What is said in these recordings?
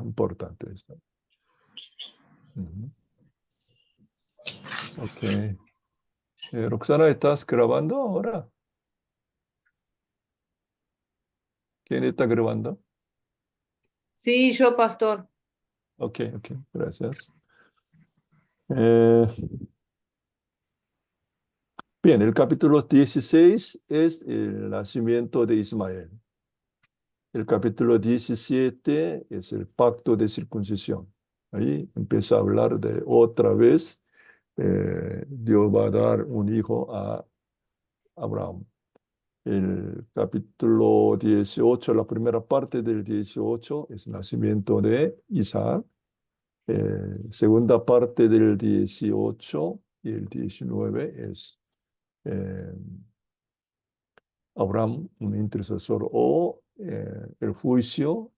importante esto. Ok. Roxana, ¿estás grabando ahora? ¿Quién está grabando? Sí, yo, pastor. Ok, gracias. Eh, bien, el capítulo 16 es el nacimiento de Ismael. El capítulo 17 es el pacto de circuncisión. Ahí empieza a hablar de otra vez, Dios va a dar un hijo a Abraham. El capítulo 18, la primera parte del 18 es el nacimiento de Isaac. Segunda parte del 18 y el 19 es eh, Abraham, un intercesor, o el juicio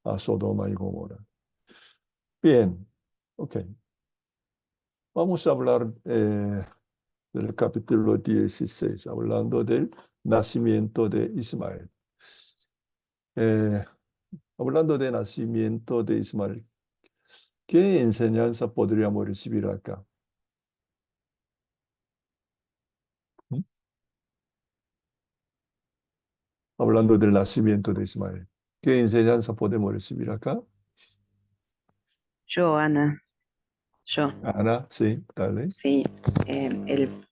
a Sodoma y Gomorra. Bien, ok. Vamos a hablar del capítulo 16, hablando del nacimiento de Ismael. Eh, Hablando del nacimiento de Ismael, ¿qué enseñanza podríamos recibir acá? ¿Mm? Hablando del nacimiento de Ismael, ¿qué enseñanza podemos recibir acá? Yo, Ana, yo, Ana, sí, dale. sí, el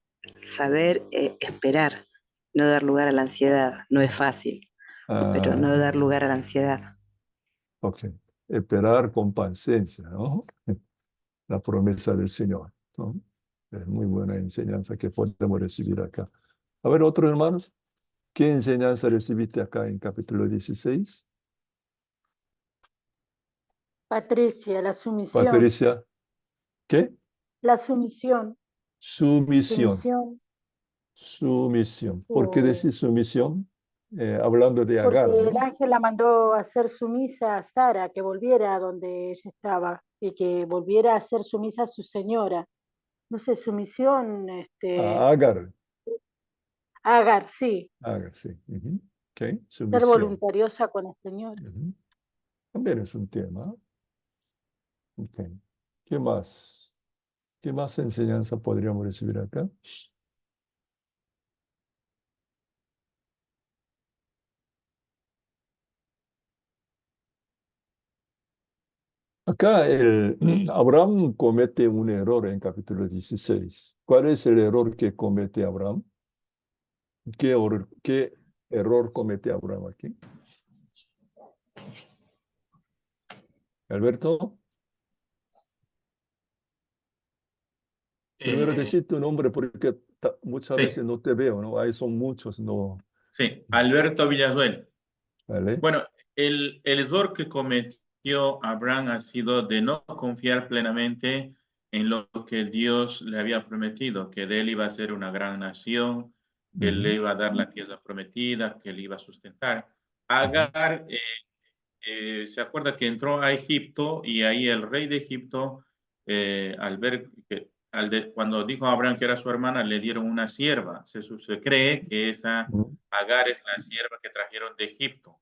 saber esperar, no dar lugar a la ansiedad, no es fácil, pero Ah, no dar lugar a la ansiedad. ok. Esperar con paciencia, ¿no? La promesa del Señor, ¿no? Es muy buena enseñanza que podemos recibir acá. A ver, otros hermanos, ¿qué enseñanza recibiste acá en capítulo 16? Patricia, la sumisión, Patricia, ¿qué? la sumisión, Sumisión. sumisión, Sumisión. ¿Por qué decir sumisión? Hablando de porque Agar, el ¿no? ángel la mandó a hacer sumisa a Sara, que volviera a donde ella estaba y que volviera a ser sumisa a su señora. No sé, sumisión, Agar. Agar, sí, Agar, sí. Ok, ser sumisión. voluntariosa con el Señor. También es un tema. Ok. ¿Qué más? ¿Qué más enseñanza podríamos recibir acá? Acá Abraham comete un error en capítulo 16. ¿Cuál es el error que comete Abraham? ¿Qué error comete Abraham aquí? Alberto, primero Eh, decir tu nombre porque muchas sí, veces no te veo, ¿no? Ahí son muchos, ¿no? sí, Alberto Villasuel. ¿Vale? Bueno, el error que cometió Abraham ha sido de no confiar plenamente en lo que Dios le había prometido, que de él iba a ser una gran nación, que él le iba a dar la tierra prometida, que le iba a sustentar. Agar se acuerda que entró a Egipto y ahí el rey de Egipto, al ver que cuando dijo a Abraham que era su hermana, le dieron una sierva. Se cree que esa Agar es la sierva que trajeron de Egipto,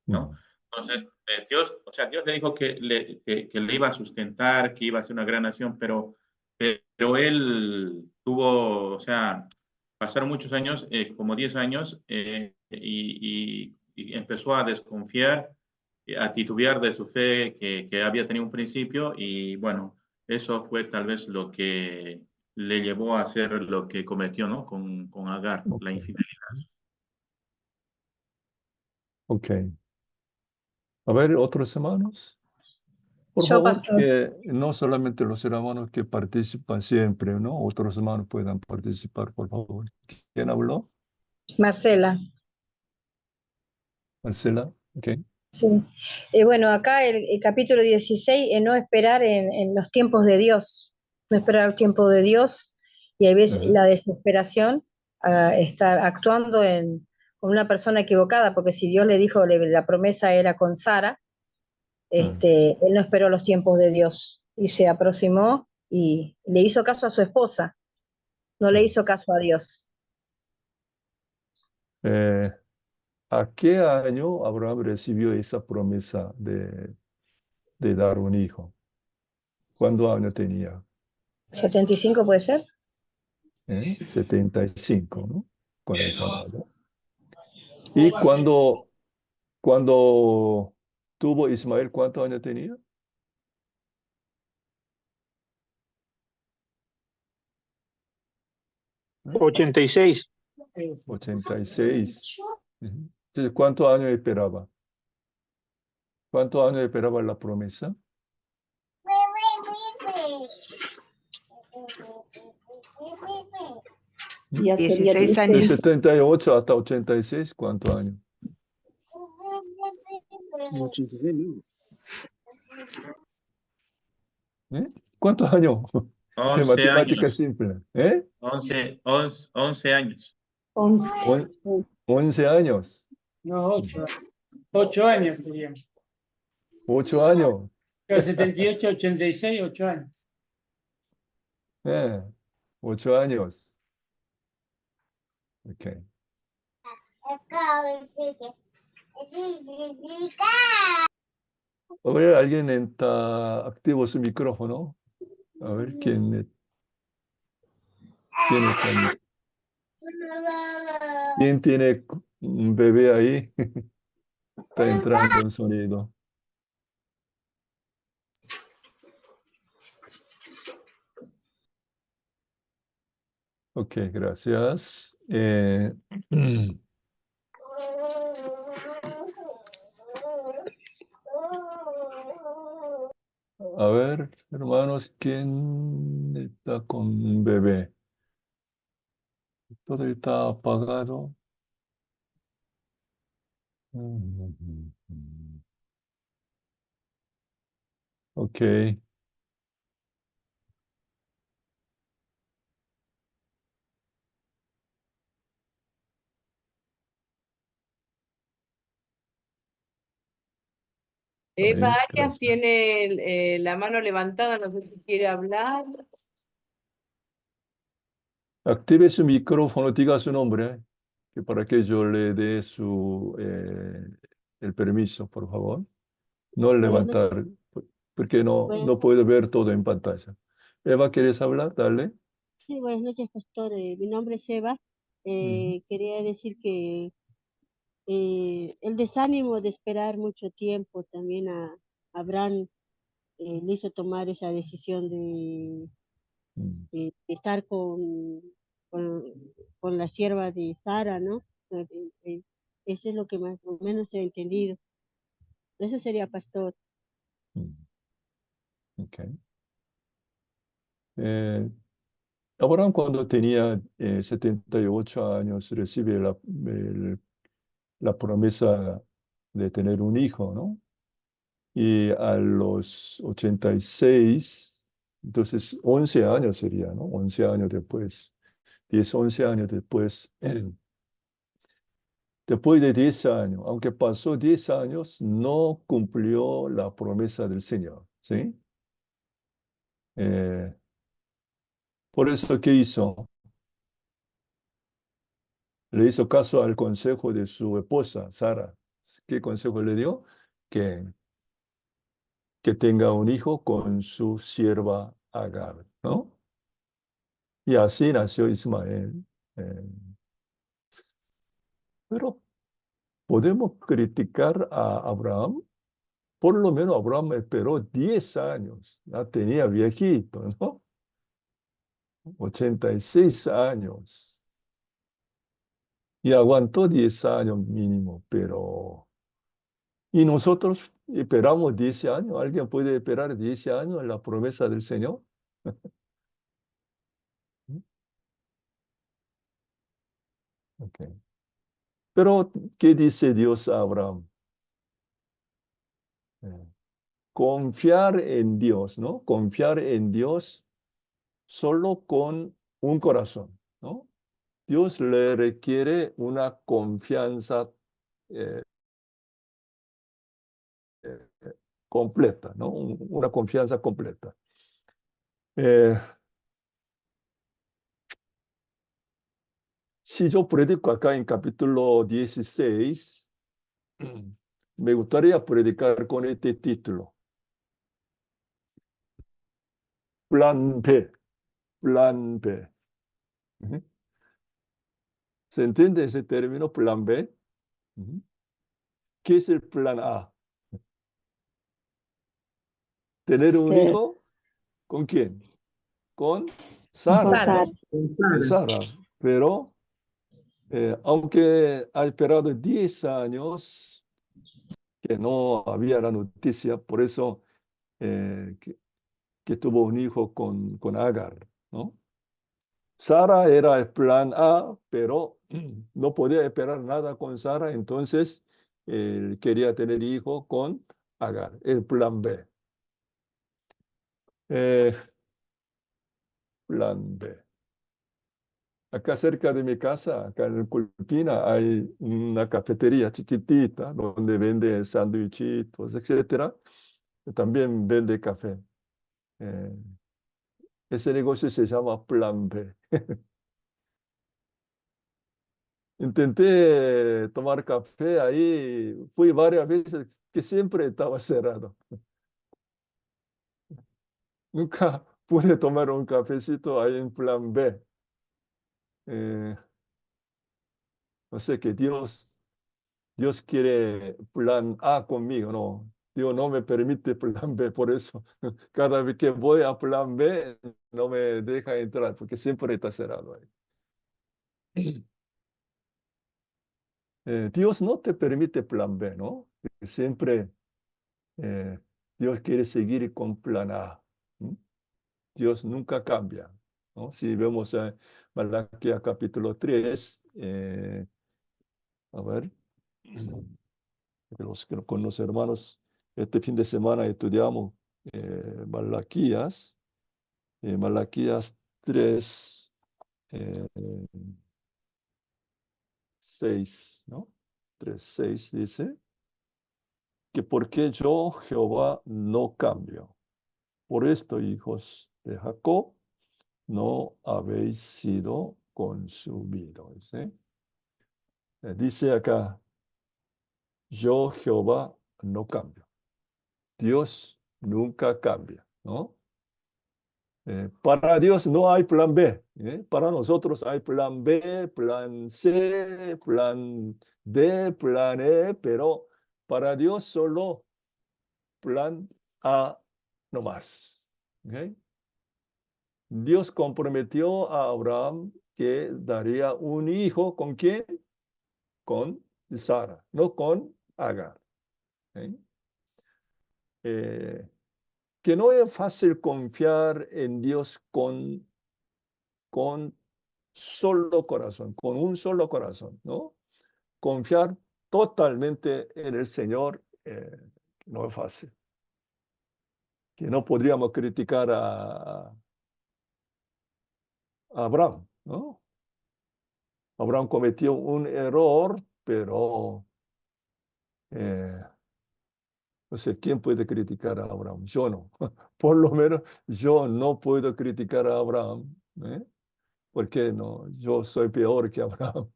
¿no? Entonces, Dios, o sea, Dios le dijo que le iba a sustentar, que iba a ser una gran nación, pero él tuvo, o sea, pasaron muchos años, como 10 años, y empezó a desconfiar, a titubear de su fe que había tenido un principio, y bueno, eso fue tal vez lo que le llevó a hacer lo que cometió, ¿no? Con Agar, la Ok. infidelidad. Ok. A ver, otros hermanos. Por Yo, favor, pastor. que no solamente los hermanos que participan siempre, ¿no? Otros hermanos puedan participar, por favor. ¿Quién habló? Marcela. Marcela. Ok. Sí. Bueno, acá el capítulo 16, no esperar en los tiempos de Dios, no esperar el tiempo de Dios, y a veces Ajá. la desesperación, estar actuando con una persona equivocada, porque si Dios le dijo, la promesa era con Sara, él no esperó los tiempos de Dios y se aproximó y le hizo caso a su esposa, no le hizo caso a Dios. Eh, ¿A qué año Abraham recibió esa promesa de dar un hijo? ¿Cuántos años tenía? 75 puede ser. 75, ¿no? Con esa edad, ¿no? Y cuando tuvo Ismael, ¿cuántos años tenía? 86. 86. Ujú. Entonces, ¿cuántos años esperaba? ¿Cuántos años esperaba la promesa? Ya sería 16 De años. 78 hasta 86, ¿cuántos años? 86, ¿no? ¿Cuántos años? De 11 matemática años. simple. 11 años. 11. 11 años. No, 8 años serían. 8 años. 78, 86, 8 años. 8 años. Ok. A ver, alguien está activo su micrófono. A ver quién tiene un bebé ahí. Está entrando un sonido. Ok, gracias. A ver, hermanos, ¿quién está con un bebé? Todo está apagado. Ok. Eva Amén, Arias gracias. tiene la mano levantada, no sé si quiere hablar. Active su micrófono, diga su nombre, que para que yo le dé el permiso, por favor. No Buenas noches. levantar, porque Buenas, no puedo ver todo en pantalla. Eva, ¿quieres hablar? Dale. sí, buenas noches, pastor. Mi nombre es Eva. Ujú. Quería decir que el desánimo de esperar mucho tiempo también a Abraham le hizo tomar esa decisión Mm, de estar con, con la sierva de Sara, ¿no? Eso es lo que más o menos he entendido. Eso sería pastor. mm, ok. Eh, Abraham cuando tenía 78 años recibe la promesa de tener un hijo, ¿no? Y a los 86, entonces 11 años sería, ¿no? 11 años después, 10, 11 años después, después de 10 años, aunque pasó 10 años, no cumplió la promesa del Señor, ¿sí? Eh, por eso, ¿qué hizo? Le hizo caso al consejo de su esposa, Sara. ¿Qué consejo le dio? Que, que tenga un hijo con su sierva Agar, ¿no? Y así nació Ismael. Eh, pero podemos criticar a Abraham. Por lo menos Abraham esperó 10 años. Ya tenía viejito, ¿no? 86 años. Y aguantó 10 años mínimo, pero... ¿Y nosotros esperamos 10 años? ¿Alguien puede esperar 10 años en la promesa del Señor? Okay. Pero, ¿qué dice Dios a Abraham? Eh, Confiar en Dios, ¿no? Confiar en Dios solo con un corazón, ¿no? Dios le requiere una confianza eh, eh, completa, ¿no? Una confianza completa. Eh, si yo predico acá en capítulo 16, me gustaría predicar con este título. Plan B. Plan B. Ujú. ¿Se entiende ese término, plan B? Ujú. ¿Qué es el plan A? ¿Tener un Sí. hijo? ¿Con quién? Con Sara, Sara. ¿no? Con Sara. Pero, aunque ha esperado 10 años que no había la noticia, por eso que tuvo un hijo con Agar, ¿no? Sara era el plan A, pero no podía esperar nada con Sara, entonces quería tener hijo con Agar, el plan B. Eh, plan B. Acá cerca de mi casa, acá en Culpina, hay una cafetería chiquitita donde vende sándwichitos, etcétera. También vende café. Eh, ese negocio se llama Plan B. Intenté tomar café ahí, fui varias veces que siempre estaba cerrado. Nunca pude tomar un cafecito ahí en Plan B. No sé que Dios quiere plan A conmigo, no. Dios no me permite plan B, por eso cada vez que voy a plan B no me deja entrar porque siempre está cerrado ahí. Dios no te permite plan B, ¿no? Siempre eh, Dios quiere seguir con plan A. ¿Mm? Dios nunca cambia, ¿no? Si vemos Malaquías capítulo 3, a ver, con los hermanos, este fin de semana estudiamos Malaquías, Malaquías 3, 6, ¿no? 3, 6 dice que porque yo, Jehová, no cambio. Por esto, hijos de Jacob, no habéis sido consumidos. Dice acá, yo Jehová no cambio. Dios nunca cambia, ¿no? Para Dios no hay plan B. Para nosotros hay plan B, plan C, plan D, plan E, pero para Dios solo plan A no más. ¿Ok? Dios comprometió a Abraham que daría un hijo, ¿con quién? Con Sara, no con Agar. ¿Ok? Que no es fácil confiar en Dios con solo corazón, con un solo corazón, ¿no? Confiar totalmente en el Señor no es fácil. Que no podríamos criticar a Abraham, ¿no? Abraham cometió un error, pero no sé, ¿quién puede criticar a Abraham? Yo no. Por lo menos yo no puedo criticar a Abraham. ¿Por qué no? Yo soy peor que Abraham.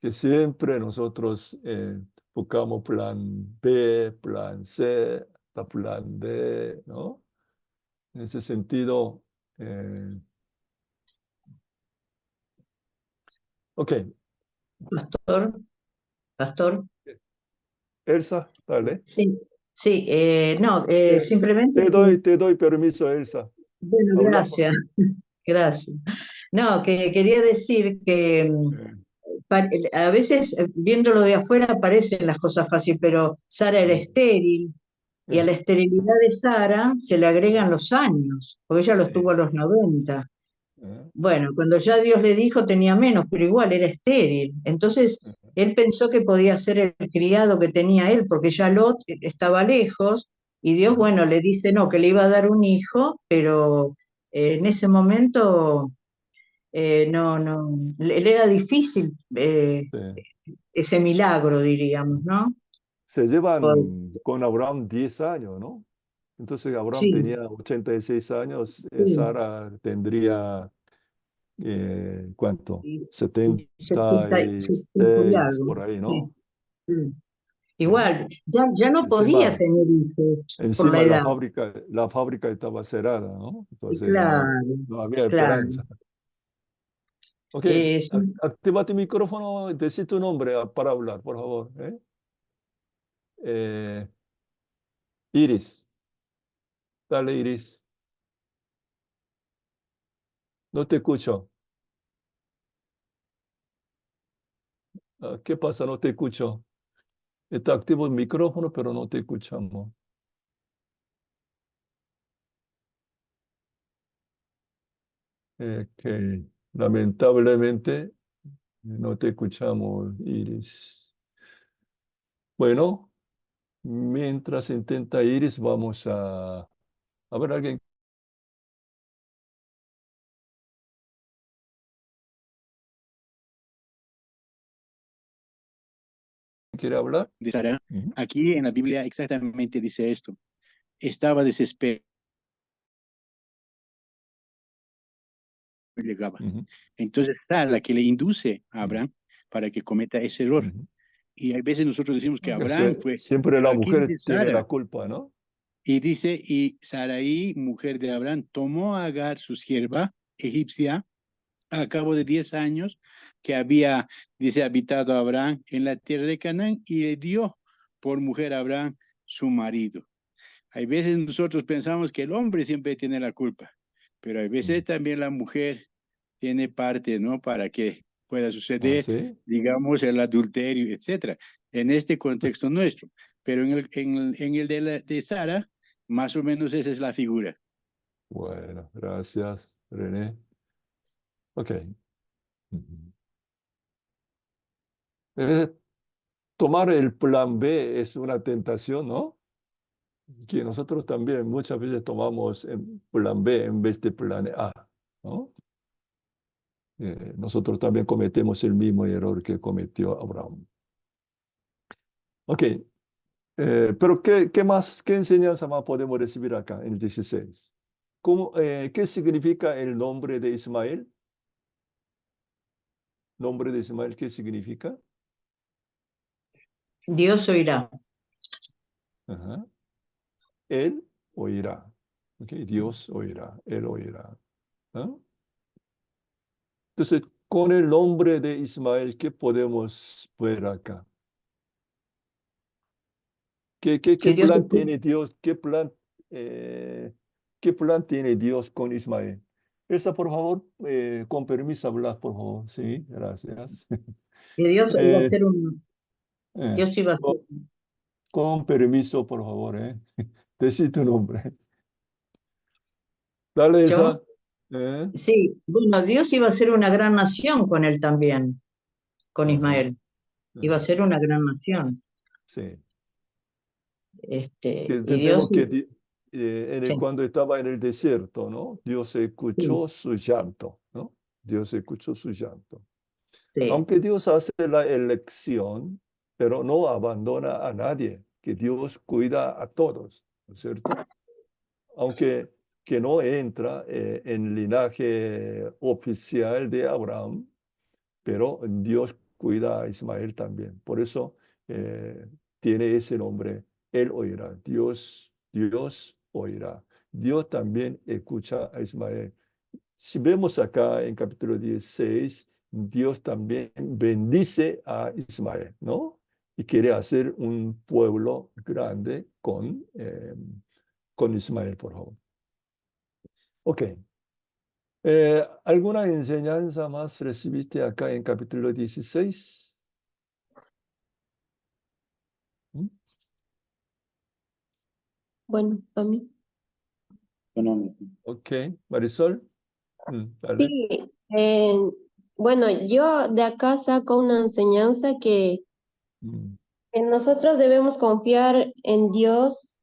Que siempre nosotros buscamos plan B, plan C, hasta plan D, ¿no? En ese sentido, ok. Pastor, Elsa, dale. sí, sí, no, Te, simplemente, te doy permiso, Elsa. bueno, Hablamos. gracias, gracias. No, que quería decir que a veces viéndolo de afuera parecen las cosas fáciles, pero Sara era estéril y a la esterilidad de Sara se le agregan los años, porque ella los tuvo a los 90. Bueno, cuando ya Dios le dijo tenía menos, pero igual era estéril. Entonces él pensó que podía ser el criado que tenía él, porque ya Lot estaba lejos, y Dios, bueno, le dice no, que le iba a dar un hijo, pero en ese momento no, le era difícil ese milagro, diríamos, ¿no? Se Por- llevan con Abraham 10 años, ¿no? Entonces Abraham sí, tenía 86 años, sí, Sara tendría, ¿cuánto? y 70 y 76 algo. por ahí, Sí, ¿no? Mm. Igual, ya no Encima, podía tener hijos por la encima edad. la fábrica estaba cerrada, ¿no? Y Entonces claro, no había claro. esperanza. Ok, Sí. activa tu micrófono, decí tu nombre para hablar, por favor. Iris, dale Iris. No te escucho. ¿Qué pasa? No te escucho. Está activo el micrófono, pero no te escuchamos. Que lamentablemente no te escuchamos, Iris. Bueno, mientras intenta Iris, vamos a ver alguien. ¿Quiere hablar? De Sara, Ujú. aquí en la Biblia exactamente dice esto. Estaba desesperado. Llegaba. Ujú, Entonces, Sara la que le induce a ujú, Abraham para que cometa ese error. ujú. Y a veces nosotros decimos que Abraham fue, Siempre la pero aquí mujer dice tiene la Sara. culpa, ¿no? Y dice, y Sarai, mujer de Abraham, tomó a Agar, su sierva egipcia, a cabo de 10 años que había, dice, habitado Abraham en la tierra de Canaán y le dio por mujer a Abraham su marido. Hay veces nosotros pensamos que el hombre siempre tiene la culpa, pero hay veces también la mujer tiene parte, ¿no? Para que pueda ¿Ah, suceder, sí? digamos, el adulterio, etcétera, en este contexto nuestro. Pero en el de Sara, más o menos esa es la figura. Bueno, gracias, René. Ok. Ujú. Eh, Tomar el plan B es una tentación, ¿no? Que nosotros también muchas veces tomamos el plan B en vez de plan A, ¿no? Nosotros también cometemos el mismo error que cometió Abraham. Ok, pero ¿qué más, qué enseñanza más podemos recibir acá en el 16? ¿Qué significa el nombre de Ismael? ¿Nombre de Ismael qué significa? Dios oirá. Ajá. Él oirá. Ok, Dios oirá, Él oirá. ¿No? Entonces, con el nombre de Ismael, ¿qué podemos ver acá? ¿Qué Si Dios plan escucha. tiene Dios? ¿Qué plan tiene Dios con Ismael? Esa, por favor, con permiso, hablar, por favor. Sí, gracias. Que Dios iba a Eh, ser un, eh, Dios iba a ser. con permiso, por favor. Decí tu nombre. Dale ¿Yo? esa. Eh, Sí, bueno, Dios iba a ser una gran nación con él también, con ajá, Ismael. Iba a ajá, ser una gran nación. sí. Que, Que y Dios, entendemos que sí, cuando estaba en el desierto, ¿no? Dios sí, escuchó su llanto, ¿no? Dios escuchó su llanto. sí. Aunque Dios hace la elección, pero no abandona a nadie, que Dios cuida a todos, ¿no es cierto? Aunque que no entra en el linaje oficial de Abraham, pero Dios cuida a Ismael también. Por eso eh, tiene ese nombre. Él oirá. Dios oirá. Dios también escucha a Ismael. Si vemos acá en capítulo 16, Dios también bendice a Ismael, ¿no? Y quiere hacer un pueblo grande con Ismael, por favor. Ok. ¿Alguna enseñanza más recibiste acá en capítulo 16? ¿Mm? Bueno, para mí. Ok, Marisol, dale. Sí, eh, bueno, yo de acá saco una enseñanza Mm, que nosotros debemos confiar en Dios,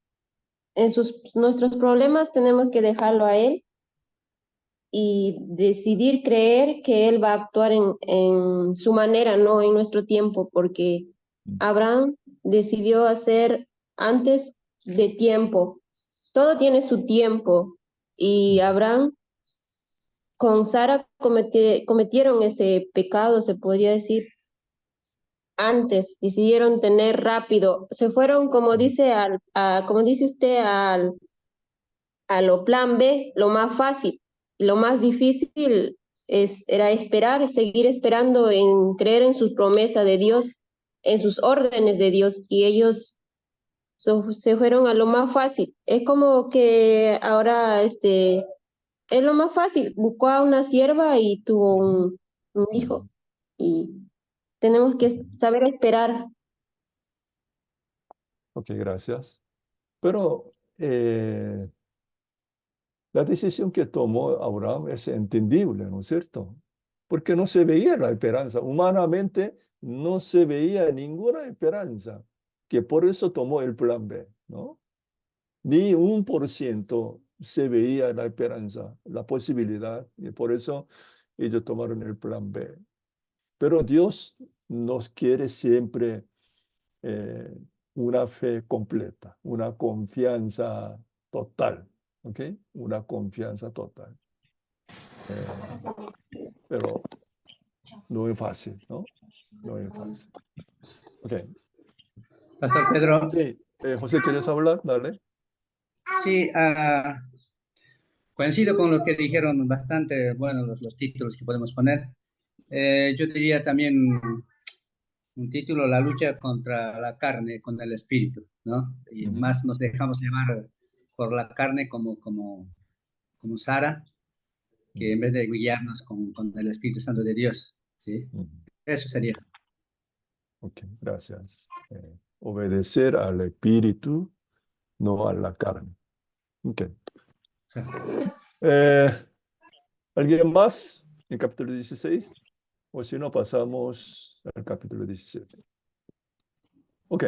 en nuestros problemas tenemos que dejarlo a Él y decidir creer que Él va a actuar en su manera, no en nuestro tiempo, porque mm, Abraham decidió hacer antes de tiempo. Todo tiene su tiempo y mm, Abraham con Sara cometieron ese pecado, se podría decir, antes, decidieron tener rápido, se fueron, como dice, como dice usted, a lo plan B, lo más fácil. Lo más difícil era esperar, seguir esperando en creer en sus promesas de Dios, en sus órdenes de Dios, y ellos se fueron a lo más fácil. Es como que ahora es lo más fácil. Buscó a una sierva y tuvo un hijo. Y tenemos que saber esperar. Ok, gracias. Pero la decisión que tomó Abraham es entendible, ¿no es cierto? Porque no se veía la esperanza. Humanamente no se veía ninguna esperanza, que por eso tomó el plan B, ¿no? Ni 1% se veía la esperanza, la posibilidad, y por eso ellos tomaron el plan B. Pero Dios nos quiere siempre eh, una fe completa, una confianza total, ¿ok? Una confianza total. Pero no es fácil, ¿no? No es fácil. Ok. Pastor Pedro. Sí, José, ¿quieres hablar? Dale. Sí, coincido con lo que dijeron bastante, bueno, los títulos que podemos poner. Yo diría también un título, La lucha contra la carne, con el espíritu, ¿no? Y más nos dejamos llevar por la carne como Sara, que en vez de guiarnos con el Espíritu Santo de Dios, ¿sí? Eso sería. Ok, gracias. Obedecer al espíritu, no a la carne. Ok. ¿Alguien más en capítulo 16? O si no, pasamos al capítulo 17. Ok,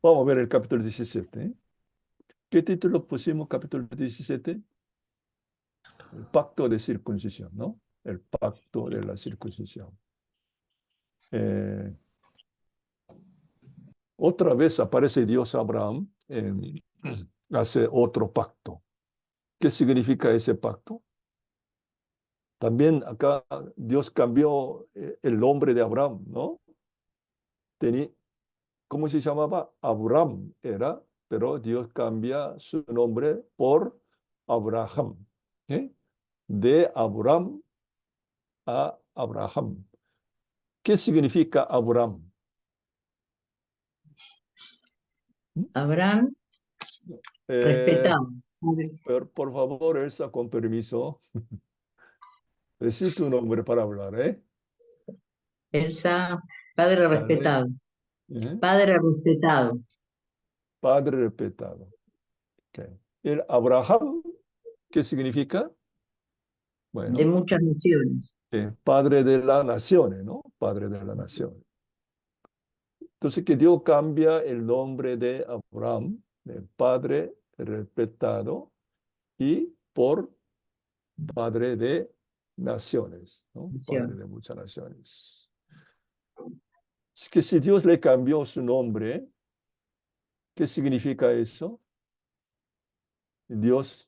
vamos a ver el capítulo 17. ¿Eh? ¿Qué título pusimos capítulo 17? El pacto de circuncisión, ¿no? El pacto de la circuncisión. Otra vez aparece Dios a Abraham, hace otro pacto. ¿Qué significa ese pacto? También acá Dios cambió el nombre de Abraham, ¿no? ¿Cómo se llamaba? Abraham era, pero Dios cambia su nombre por Abraham. ¿Eh? De Abraham a Abraham. ¿Qué significa Abraham? Abraham, Eh, respetado. por favor, Elsa, con permiso. Decí tu nombre para hablar, ¿eh? Elsa, padre Dale. respetado. Padre respetado. Padre respetado. Okay. El Abraham, ¿qué significa? De Bueno, muchas naciones. padre de las naciones, ¿no? Padre de las naciones. Entonces, que Dios cambia el nombre de Abraham, de padre respetado, y por padre de naciones, ¿no? Padre de muchas naciones. Es que si Dios le cambió su nombre, ¿qué significa eso? Dios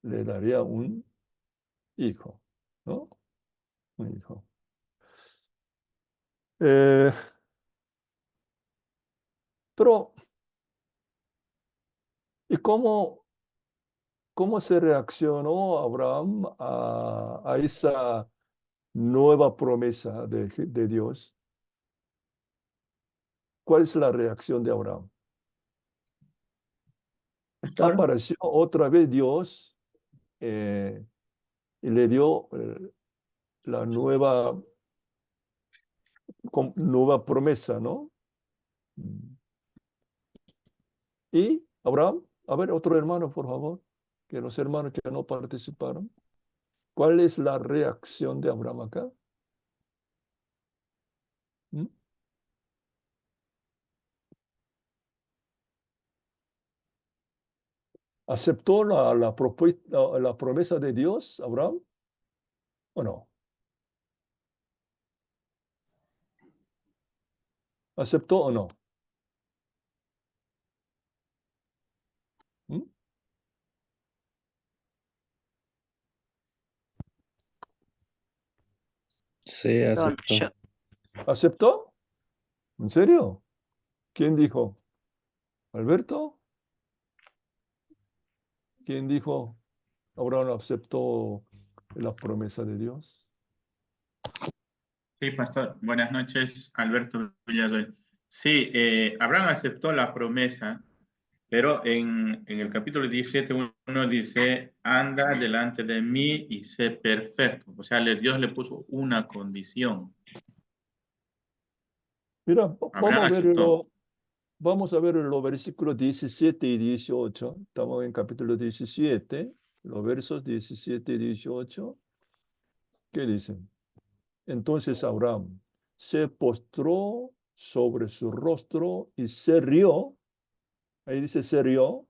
le daría un hijo, ¿no? Un hijo. Pero, ¿y cómo se reaccionó Abraham a esa nueva promesa de Dios? ¿Cuál es la reacción de Abraham? Pastor. Apareció otra vez Dios y le dio la nueva promesa, ¿no? Y Abraham, a ver, otro hermano, por favor, que los hermanos que no participaron. ¿Cuál es la reacción de Abraham acá? ¿Mm? ¿Aceptó la promesa de Dios, Abraham? ¿O no? ¿Aceptó o no? ¿Mm? Sí, aceptó. ¿Aceptó? ¿En serio? ¿Quién dijo? ¿Alberto? ¿Quién dijo? Abraham aceptó la promesa de Dios. Sí, pastor. Buenas noches, Alberto Villazuel. Sí, Abraham aceptó la promesa, pero en el capítulo 17, uno dice, anda delante de mí y sé perfecto. O sea, Dios le puso una condición. Mira, Abraham aceptó. vamos a ver los versículos 17 y 18. Estamos en capítulo 17, los versos 17 y 18. ¿Qué dicen? Entonces Abraham se postró sobre su rostro y se rió. Ahí dice se rió.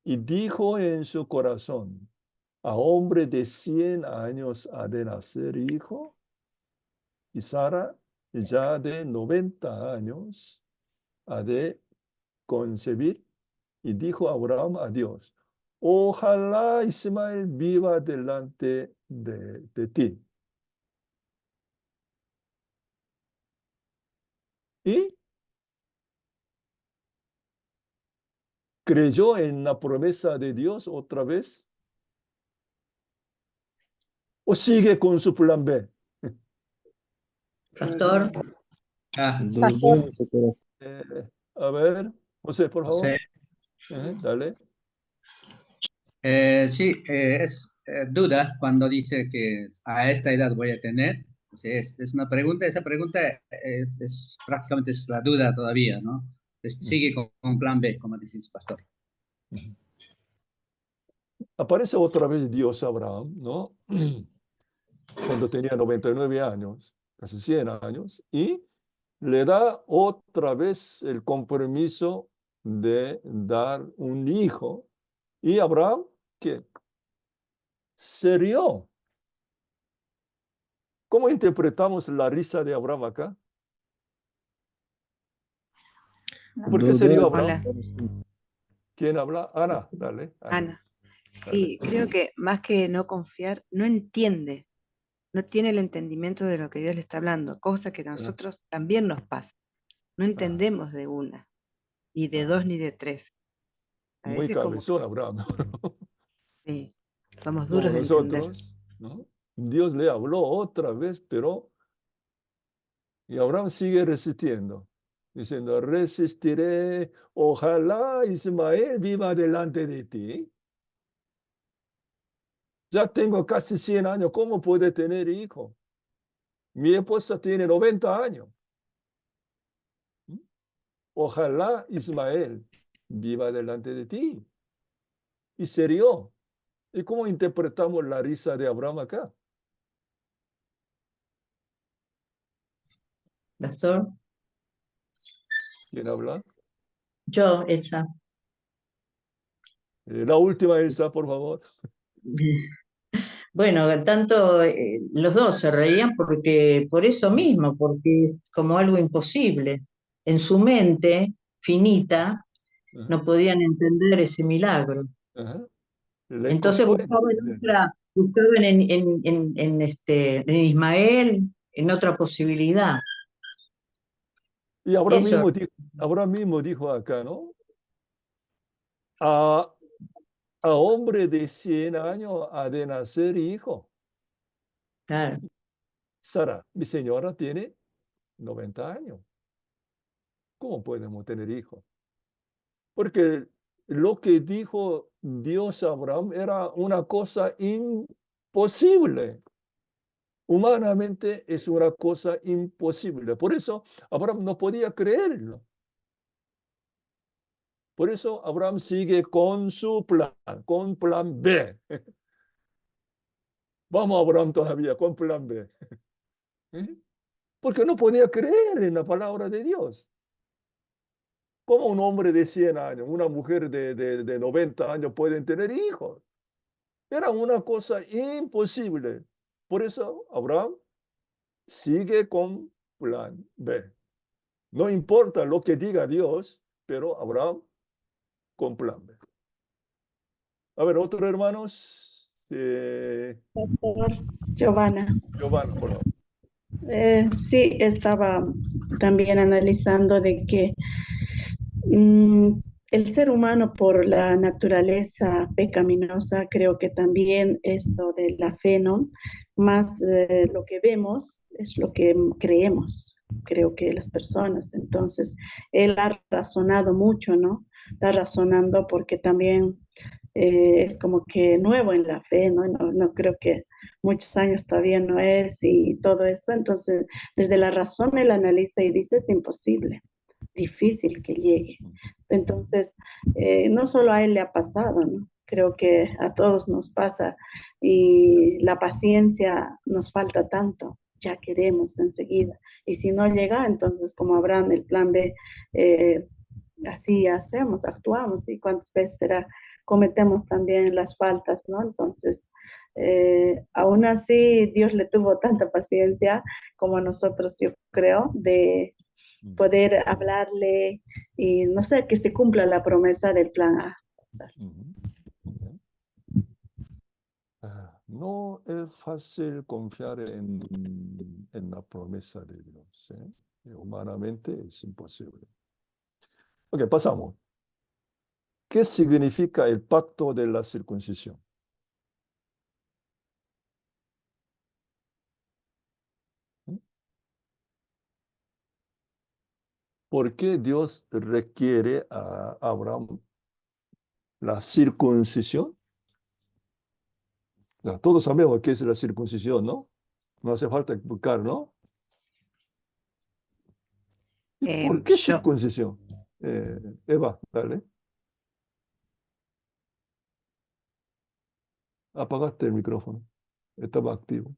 Y dijo en su corazón, a hombre de 100 años ha de nacer hijo. Y Sara, ya de 90 años, ha de concebir. Y dijo Abraham a Dios, ojalá Ismael viva delante de ti. Y creyó en la promesa de Dios otra vez. ¿O sigue con su plan B? Pastor. A ver, José, por favor. José. Dale. Sí, es duda cuando dice que a esta edad voy a tener. O sea, es una pregunta, esa pregunta prácticamente es la duda todavía, ¿no? Sigue con plan B, como dices, pastor. Aparece otra vez Dios a Abraham, ¿no? Cuando tenía 99 años, casi 100 años, y le da otra vez el compromiso de dar un hijo. Y Abraham, ¿qué? Se rió. ¿Cómo interpretamos la risa de Abraham acá? ¿Por qué se rió Abraham? ¿Quién habla? Ana, dale. Ana. Sí, creo que más que no confiar, no entiende, no tiene el entendimiento de lo que Dios le está hablando, cosa que a nosotros también nos pasa. No entendemos de una, y de dos ni de tres. A Muy veces como cabezón Abraham. sí, somos Como duros de entender. nosotros, ¿no? Dios le habló otra vez, pero y Abraham sigue resistiendo, diciendo, resistiré, ojalá Ismael viva delante de ti. Ya tengo casi 100 años, ¿cómo puede tener hijo? Mi esposa tiene 90 años. Ojalá Ismael viva delante de ti. Y se rió. ¿Y cómo interpretamos la risa de Abraham acá? Pastor. ¿Quién habla? Yo, Elsa. La última, Elsa, por favor. Bueno, tanto los dos se reían porque, por eso mismo, porque es como algo imposible. En su mente finita no podían entender ese milagro. Le Entonces costó buscaban en Ismael, en otra posibilidad. Y Abraham Eso. mismo dijo acá, ¿no? A hombre de 100 años ha de nacer hijo. Claro. Sara, mi señora, tiene 90 años. ¿Cómo podemos tener hijos? Porque lo que dijo Dios a Abraham era una cosa imposible. Humanamente es una cosa imposible. Por eso Abraham no podía creerlo. Por eso Abraham sigue con su plan, con plan B. Vamos, Abraham, todavía con plan B. Porque no podía creer en la palabra de Dios. ¿Cómo un hombre de 100 años, una mujer de 90 años pueden tener hijos? Era una cosa imposible. Por eso Abraham sigue con plan B. No importa lo que diga Dios, pero Abraham con plan B. A ver, otros hermanos. Pastor Giovanna. Giovanna, por favor. Sí, estaba también analizando de que el ser humano por la naturaleza pecaminosa, creo que también esto de la fe, ¿no? Más lo que vemos es lo que creemos, creo que las personas. Entonces, él ha razonado mucho, ¿no? Está razonando porque también es como que nuevo en la fe, ¿no? No creo que muchos años todavía no es y todo eso. Entonces, desde la razón él analiza y dice es imposible, difícil que llegue. Entonces, no solo a él le ha pasado, ¿no? Creo que a todos nos pasa y la paciencia nos falta tanto, ya queremos enseguida. Y si no llega, entonces como Abraham, el plan B, así hacemos, actuamos y cuántas veces será, cometemos también las faltas, ¿no? Entonces, aún así, Dios le tuvo tanta paciencia como a nosotros, yo creo, de poder hablarle y no sé, que se cumpla la promesa del plan A. No es fácil confiar en la promesa de Dios, ¿eh? Humanamente es imposible. Ok, pasamos. ¿Qué significa el pacto de la circuncisión? ¿Por qué Dios requiere a Abraham la circuncisión? Ya, todos sabemos qué es la circuncisión, ¿no? No hace falta explicar, ¿no? ¿Y por qué circuncisión? Eva, dale. Apagaste el micrófono. Estaba activo.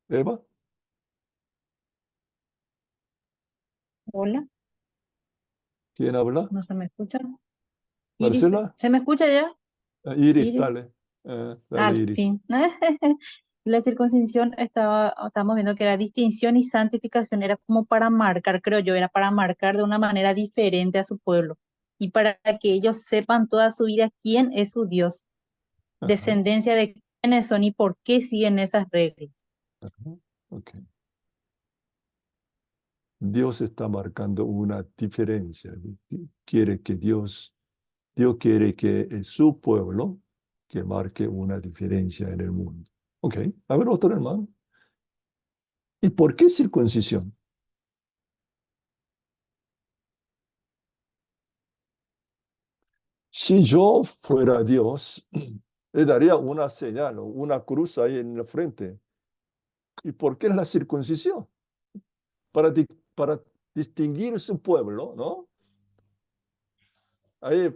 Eva, Hola, ¿quién habla? ¿no se me escucha? Iris, ¿Marcela? ¿se me escucha ya? Iris, Iris, dale. Dale, al Iris. fin. La circuncisión estamos viendo que era distinción y santificación, era como para marcar, creo yo, era para marcar de una manera diferente a su pueblo y para que ellos sepan toda su vida quién es su Dios, Ajá, descendencia de quiénes son y por qué siguen esas reglas. ajá, ok. Dios está marcando una diferencia. Quiere que Dios quiere que es su pueblo que marque una diferencia en el mundo. Ok, a ver otro hermano. ¿Y por qué circuncisión? Si yo fuera Dios, le daría una señal o una cruz ahí en la frente. ¿Y por qué la circuncisión? Para distinguir su pueblo, ¿no? Ahí,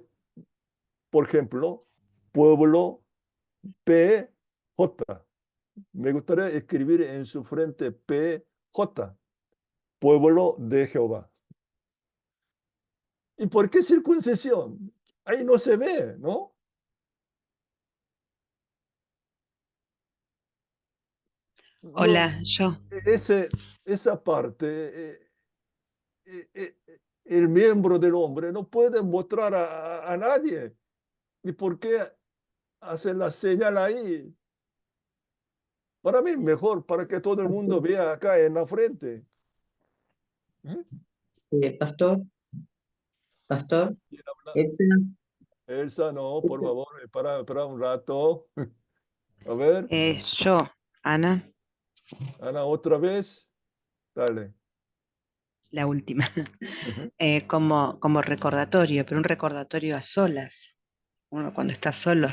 por ejemplo, pueblo PJ. Me gustaría escribir en su frente PJ, pueblo de Jehová. ¿Y por qué circuncisión? Ahí no se ve, ¿no? Hola, yo. Esa parte, el miembro del hombre no puede mostrar a nadie. ¿Y por qué hacen la señal ahí? Para mí mejor, para que todo el mundo vea acá en la frente. Pastor, ¿Quién habla? Elsa, Elsa, no, por favor, para un rato. A ver, Yo, Ana, Ana, otra vez. Dale. la última. Ujú. Como recordatorio, pero un recordatorio a solas. Uno cuando está solo,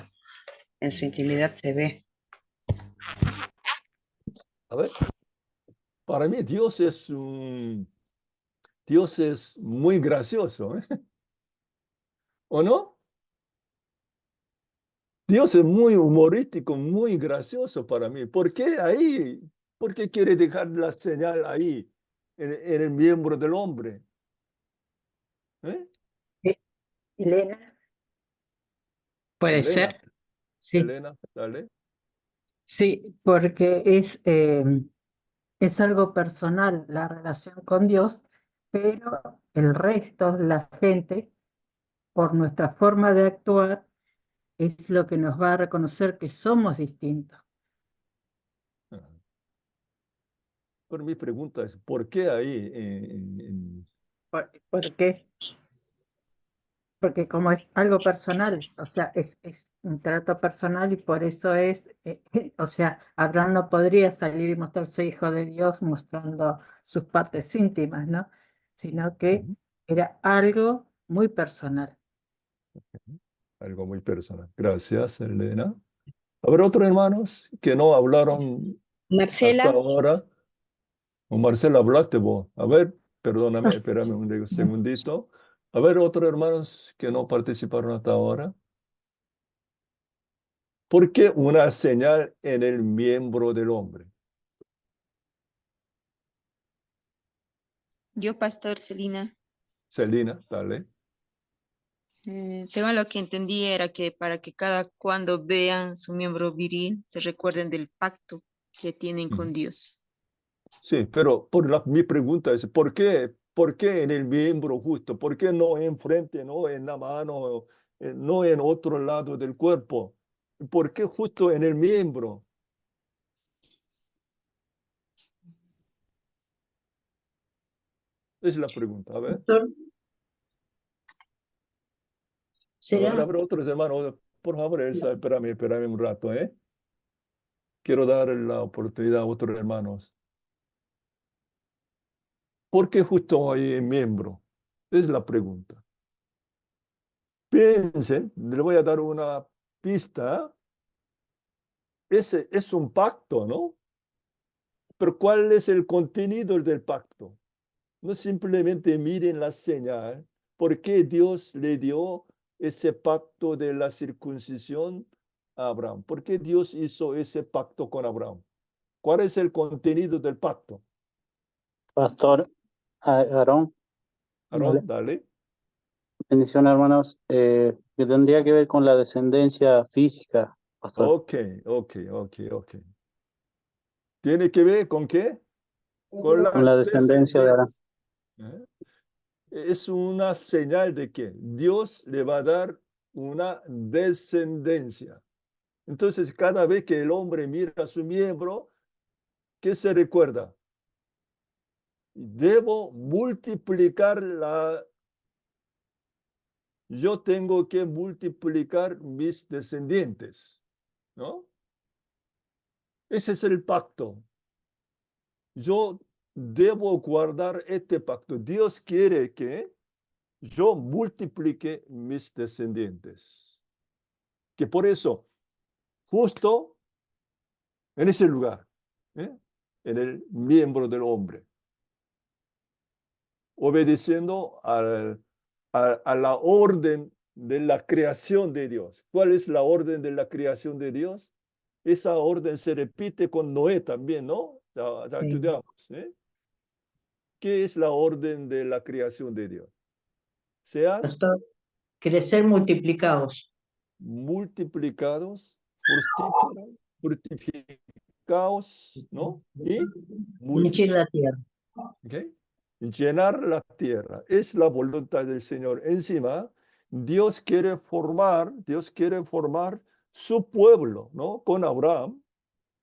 en su intimidad se ve. A ver, para mí Dios es muy gracioso, ¿eh? ¿O no? Dios es muy humorístico, muy gracioso para mí. ¿Por qué ahí? ¿Por qué quiere dejar la señal ahí, en el miembro del hombre? ¿Eh? Elena, puede Elena, ser, sí, Elena, dale. sí, porque es algo personal la relación con Dios, pero el resto, la gente, por nuestra forma de actuar, es lo que nos va a reconocer que somos distintos. Pero mi pregunta es, ¿por qué ahí ¿Por qué? Porque como es algo personal, o sea, es un trato personal y por eso es, o sea, Abraham no podría salir y mostrarse hijo de Dios mostrando sus partes íntimas, ¿no? Sino que era algo muy personal. algo muy personal? Gracias, Elena. ¿Habrá otros hermanos que no hablaron hasta Marcela, ahora? O Marcela, hablaste vos. A ver, perdóname, espérame un segundito. A ver, otros hermanos que no participaron hasta ahora. ¿Por qué una señal en el miembro del hombre? Yo, Pastor Celina, Celina, dale. según lo que entendí era que para que cada cuando vean su miembro viril se recuerden del pacto que tienen con Dios. Sí, pero mi pregunta es, ¿por qué en el miembro justo? ¿Por qué no enfrente, no en la mano, no en otro lado del cuerpo? ¿Por qué justo en el miembro? Es la pregunta, a ver. Pastor, A ver, ¿será? habrá otros hermanos. Por favor, Elsa, espérame un rato, ¿eh? Quiero dar la oportunidad a otros hermanos. ¿Por qué justo ahí en miembro? Es la pregunta. Piensen, le voy a dar una pista. Ese es un pacto, ¿no? Pero ¿cuál es el contenido del pacto? No simplemente miren la señal. ¿Por qué Dios le dio ese pacto de la circuncisión a Abraham? ¿Por qué Dios hizo ese pacto con Abraham? ¿Cuál es el contenido del pacto? Pastor Aarón, vale. Aarón, dale. Bendición, hermanos. Que tendría que ver con la descendencia física, pastor. Ok. ¿Tiene que ver con qué? Con Con la la descendencia de Aarón. descendencia. Es una señal de que Dios le va a dar una descendencia. Entonces, cada vez que el hombre mira a su miembro, ¿qué se recuerda? Debo multiplicar yo tengo que multiplicar mis descendientes, ¿no? Ese es el pacto. Yo debo guardar este pacto. Dios quiere que yo multiplique mis descendientes. Que por eso, justo en ese lugar, ¿eh? En el miembro del hombre, obedeciendo a la orden de la creación de Dios. ¿Cuál es la orden de la creación de Dios? Esa orden se repite con Noé también, ¿no? Ya Sí. estudiamos, ¿eh? ¿Qué es la orden de la creación de Dios? Sean Pastor, crecer multiplicados. multiplicados, fructificados, ¿no? Y Hinchir la tierra. ¿ok? Llenar la tierra. Es la voluntad del Señor. Encima, Dios quiere formar su pueblo, ¿no? Con Abraham.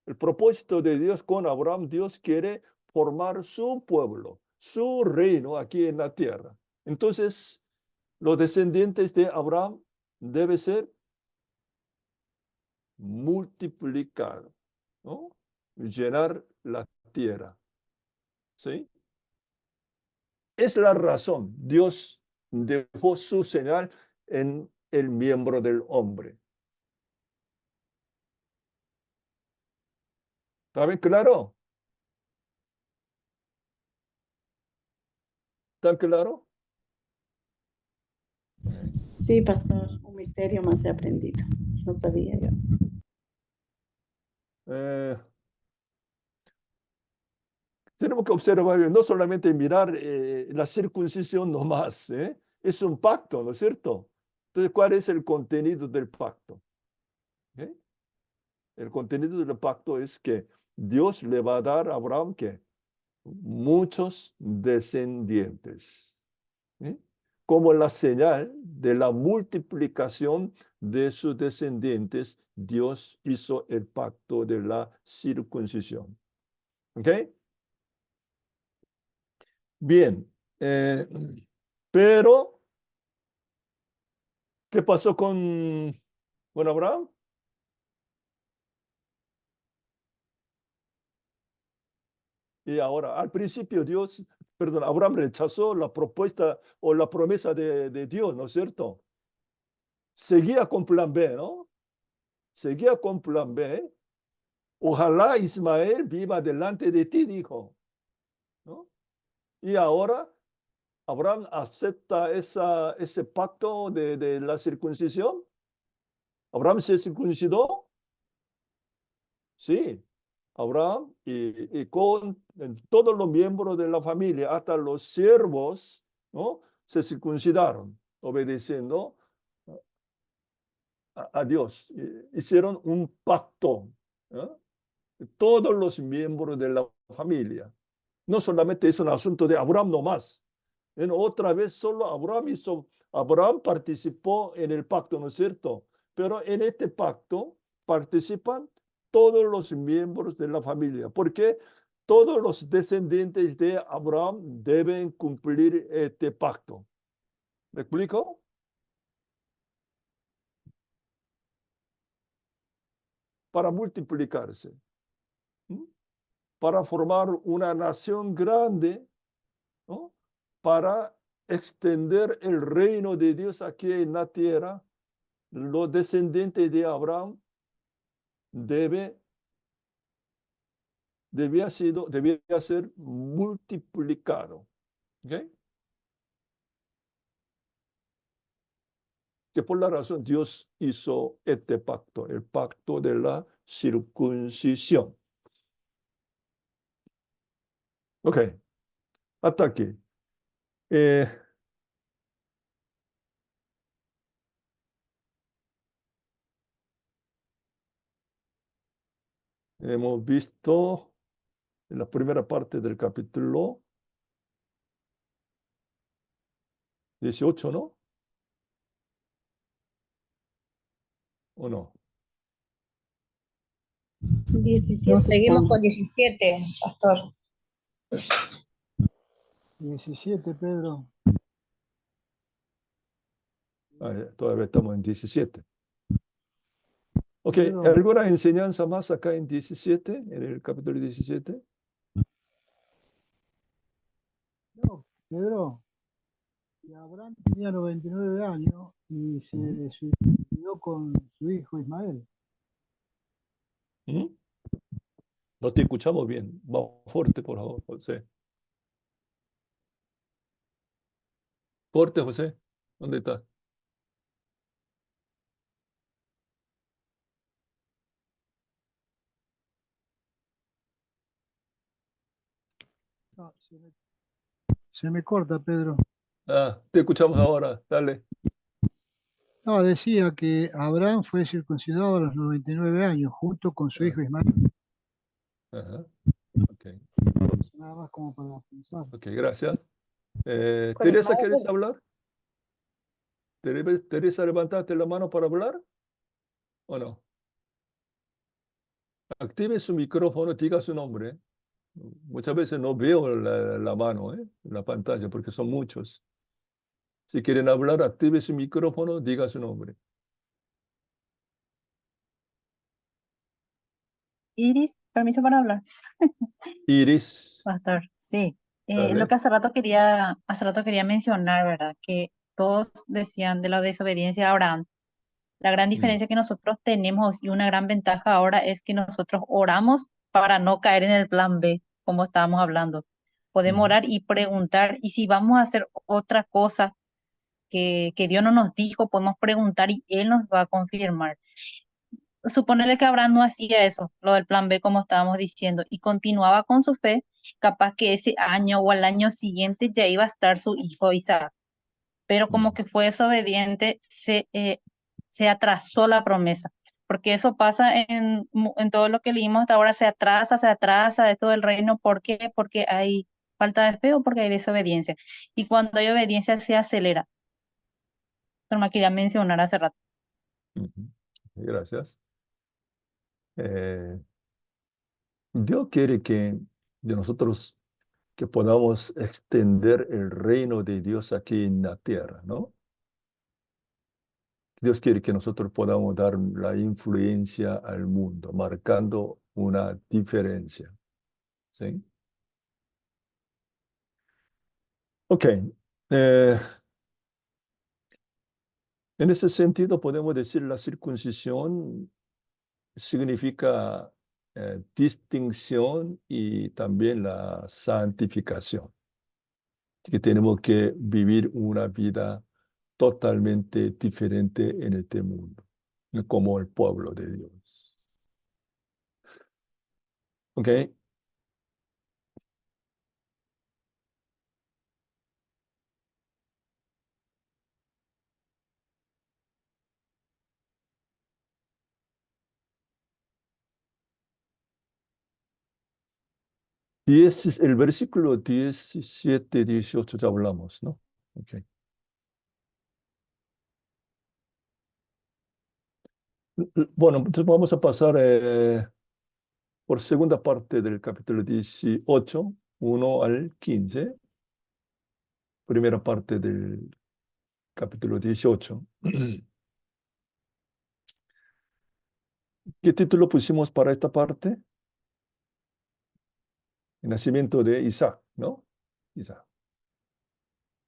El propósito de Dios con Abraham, Dios quiere formar su pueblo, su reino aquí en la tierra. Entonces, los descendientes de Abraham deben ser multiplicados, ¿no? Llenar la tierra. ¿Sí? Es la razón. Dios dejó su señal en el miembro del hombre. ¿Está bien claro? ¿Está claro? Sí, pastor, un misterio más he aprendido. No sabía yo. Tenemos que observar, no solamente mirar la circuncisión nomás, ¿eh? Es un pacto, ¿no es cierto? Entonces, ¿cuál es el contenido del pacto? ¿Eh? El contenido del pacto es que Dios le va a dar a Abraham que muchos descendientes, ¿eh? Como la señal de la multiplicación de sus descendientes, Dios hizo el pacto de la circuncisión. ¿Ok? Bien, pero, ¿qué pasó con Abraham? Y ahora, al principio Abraham rechazó la propuesta o la promesa de Dios, ¿no es cierto? Seguía con plan B, ¿no? Seguía con plan B. Ojalá Ismael viva delante de ti, dijo, ¿no? Y ahora Abraham acepta ese pacto de la circuncisión. Abraham se circuncidó. Sí, Abraham y con todos los miembros de la familia, hasta los siervos, ¿no? Se circuncidaron, obedeciendo a Dios. Hicieron un pacto, ¿no? Todos los miembros de la familia. No solamente es un asunto de Abraham nomás. Otra vez solo Abraham participó en el pacto, ¿no es cierto? Pero en este pacto participan todos los miembros de la familia, porque todos los descendientes de Abraham deben cumplir este pacto. ¿Me explico? Para multiplicarse, ¿m? Para formar una nación grande, ¿no? Para extender el reino de Dios aquí en la tierra. Los descendientes de Abraham debía ser multiplicado. ¿Okay? Que por la razón Dios hizo este pacto, el pacto de la circuncisión. Ok, hasta aquí. Hemos visto en la primera parte del capítulo 18, ¿no? ¿O no? 17. Seguimos con 17, pastor. 17, Pedro. Todavía estamos en 17. Ok, Pedro. ¿alguna enseñanza más acá en 17, en el capítulo 17? No, Pedro. Y Abraham tenía 99 años y se suicidó con su hijo Ismael. ¿Mm? No te escuchamos bien. Más fuerte, por favor, José. Fuerte, José. ¿Dónde estás? No, se me corta, Pedro. Te escuchamos ahora. Dale. No, decía que Abraham fue circuncidado a los 99 años junto con su hijo Ismael. Ajá. Ok. Nada más como para pensar. Ok, gracias. Con Teresa, Ismael, ¿quieres hablar? Teresa, ¿levantaste la mano para hablar o no? Active su micrófono, diga su nombre. Muchas veces no veo la mano en la pantalla porque son muchos. Si quieren hablar, active su micrófono, diga su nombre. Iris, permiso para hablar. Iris, Pastor, sí. Lo dale. que hace rato quería mencionar, ¿verdad? Que todos decían de la desobediencia a Abraham. La gran diferencia que nosotros tenemos y una gran ventaja ahora es que nosotros oramos para no caer en el plan B, como estábamos hablando. Podemos orar y preguntar, y si vamos a hacer otra cosa que Dios no nos dijo, podemos preguntar y Él nos va a confirmar. Suponerle que Abraham no hacía eso, lo del plan B, como estábamos diciendo, y continuaba con su fe, capaz que ese año o al año siguiente ya iba a estar su hijo Isaac. Pero como que fue desobediente, se atrasó la promesa. Porque eso pasa en todo lo que leímos hasta ahora, se atrasa de todo el reino. ¿Por qué? Porque hay falta de fe o porque hay desobediencia. Y cuando hay obediencia se acelera. Pero me quería mencionar hace rato. Gracias. Dios quiere de nosotros que podamos extender el reino de Dios aquí en la tierra, ¿no? Dios quiere que nosotros podamos dar la influencia al mundo, marcando una diferencia. ¿Sí? Ok. En ese sentido, podemos decir la circuncisión significa distinción y también la santificación. Que tenemos que vivir una vida totalmente diferente en este mundo, como el pueblo de Dios. ¿Ok? El versículo 17, 18 ya hablamos, ¿no? Ok. Bueno, entonces vamos a pasar por segunda parte del capítulo 18, 1 al 15. Primera parte del capítulo 18. ¿Qué título pusimos para esta parte? El nacimiento de Isaac, ¿no? Isaac.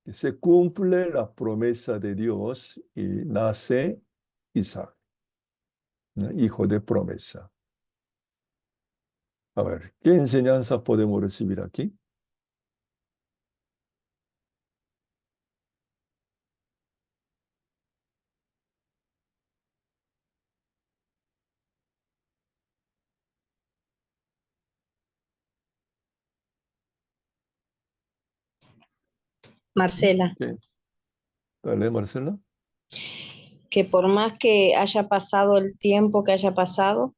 Que se cumple la promesa de Dios y nace Isaac, ¿no? Hijo de promesa. A ver, ¿qué enseñanza podemos recibir aquí? Marcela, ¿Qué? Dale, Marcela. que por más que haya pasado el tiempo que haya pasado,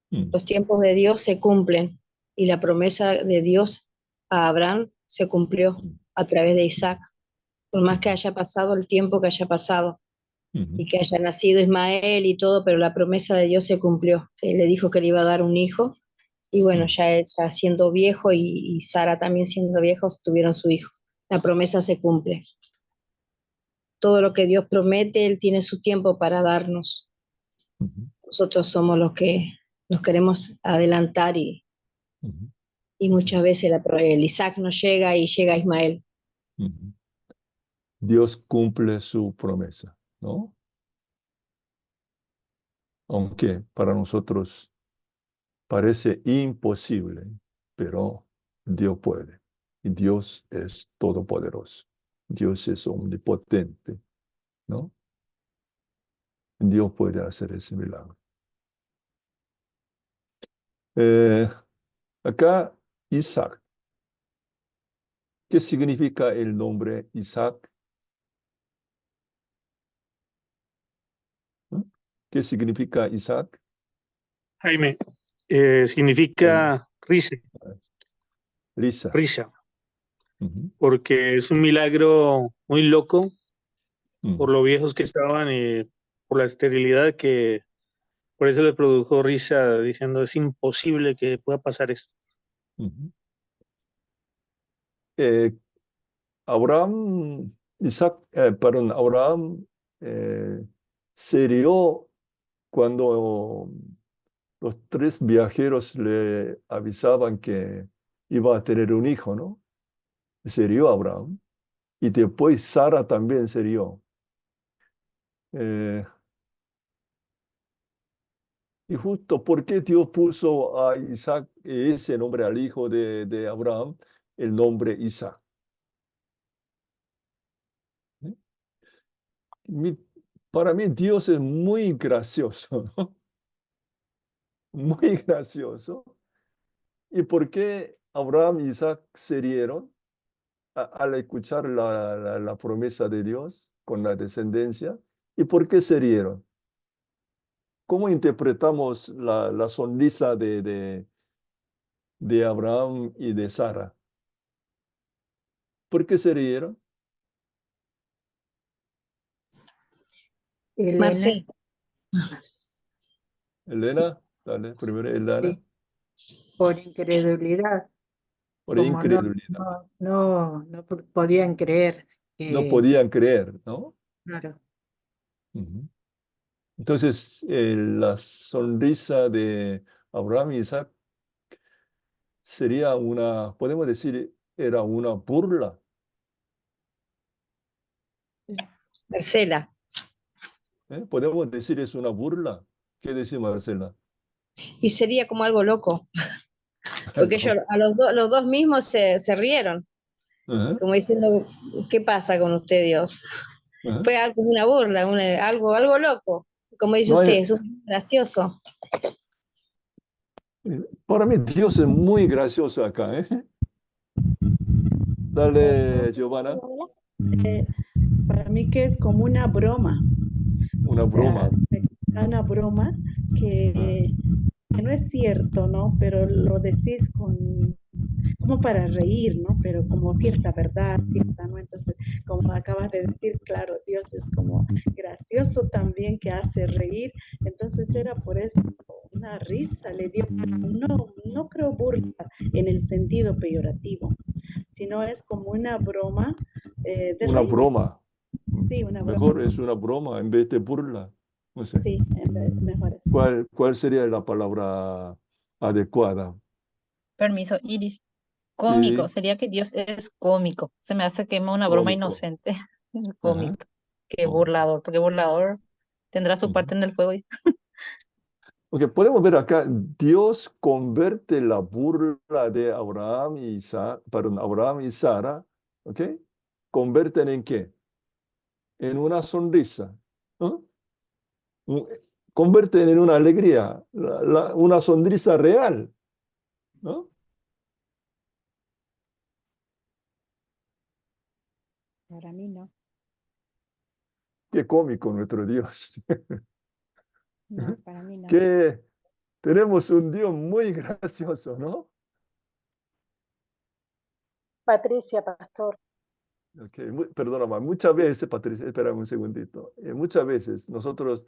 los tiempos de Dios se cumplen y la promesa de Dios a Abraham se cumplió a través de Isaac. Por más que haya pasado el tiempo que haya pasado y que haya nacido Ismael y todo, pero la promesa de Dios se cumplió. Él le dijo que le iba a dar un hijo y bueno, ya siendo viejo y Sara también siendo viejos, tuvieron su hijo. La promesa se cumple. Todo lo que Dios promete, Él tiene su tiempo para darnos. Nosotros somos los que nos queremos adelantar y muchas veces el Isaac no llega y llega Ismael. Dios cumple su promesa, ¿no? Aunque para nosotros parece imposible, pero Dios puede. Y Dios es todopoderoso. Dios es omnipotente, ¿no? Dios puede hacer ese milagro. Acá, Isaac. ¿Qué significa el nombre Isaac? ¿Mm? ¿Qué significa Isaac? Jaime, significa risa, Lisa. risa, porque es un milagro muy loco por lo viejos que estaban y por la esterilidad que por eso le produjo risa diciendo es imposible que pueda pasar esto. Abraham se rió cuando los tres viajeros le avisaban que iba a tener un hijo, ¿no? Se rió Abraham. Y después Sara también se rió. Y justo, ¿por qué Dios puso a Isaac, ese nombre al hijo de Abraham, el nombre Isaac? Para mí Dios es muy gracioso, ¿no? Muy gracioso. ¿Y por qué Abraham y Isaac se rieron al escuchar la promesa de Dios con la descendencia? ¿Y por qué se rieron? ¿Cómo interpretamos la sonrisa de Abraham y de Sara? ¿Por qué se rieron? Marcela. Elena, dale, primero Elena. Sí, por incredulidad. por como no, incredulidad. no podían creer No que, podían creer, ¿no? claro, Ujú. Entonces, la sonrisa de Abraham y Isaac sería podemos decir, era una burla. Marcela. Podemos decir es una burla. ¿Qué dice Marcela? Y sería como algo loco, porque ellos, los dos mismos se rieron, Ajá, como diciendo, ¿qué pasa con usted, Dios? ajá. Fue algo, una burla, algo loco, como dice No usted, hay- es un gracioso. Para mí Dios es muy gracioso acá, ¿eh? Dale, Giovanna, Eh, para mí que es como una broma, una o sea, broma. una broma Ah, que no es cierto, ¿no? Pero lo decís como para reír, ¿no? Pero como cierta verdad, cierta, ¿no? Entonces, como acabas de decir, claro, Dios es como gracioso también que hace reír, entonces era por eso una risa, le dio, no creo burla en el sentido peyorativo, sino es como una broma de una reír, broma. sí, una broma, Mejor es una broma en vez de burla. No sé. sí, mejor es. ¿Cuál sería la palabra adecuada? Permiso, Iris. Cómico, Y sería que Dios es cómico. Se me hace que es una broma cómico. inocente. Ajá. Cómico. Que Oh, burlador, porque burlador tendrá su ujú. parte en el fuego. Ok, podemos ver acá, Dios convierte la burla de Abraham y Sara, ¿ok? ¿Convierten en qué? En una sonrisa, ¿no? Un- Convierten en una alegría, una sonrisa real, ¿no? Para mí no, Qué cómico nuestro Dios. no, para mí no. Que tenemos un Dios muy gracioso, ¿no? Patricia, pastor. Ok, perdóname, muchas veces, Patricia, espera un segundito. Muchas veces nosotros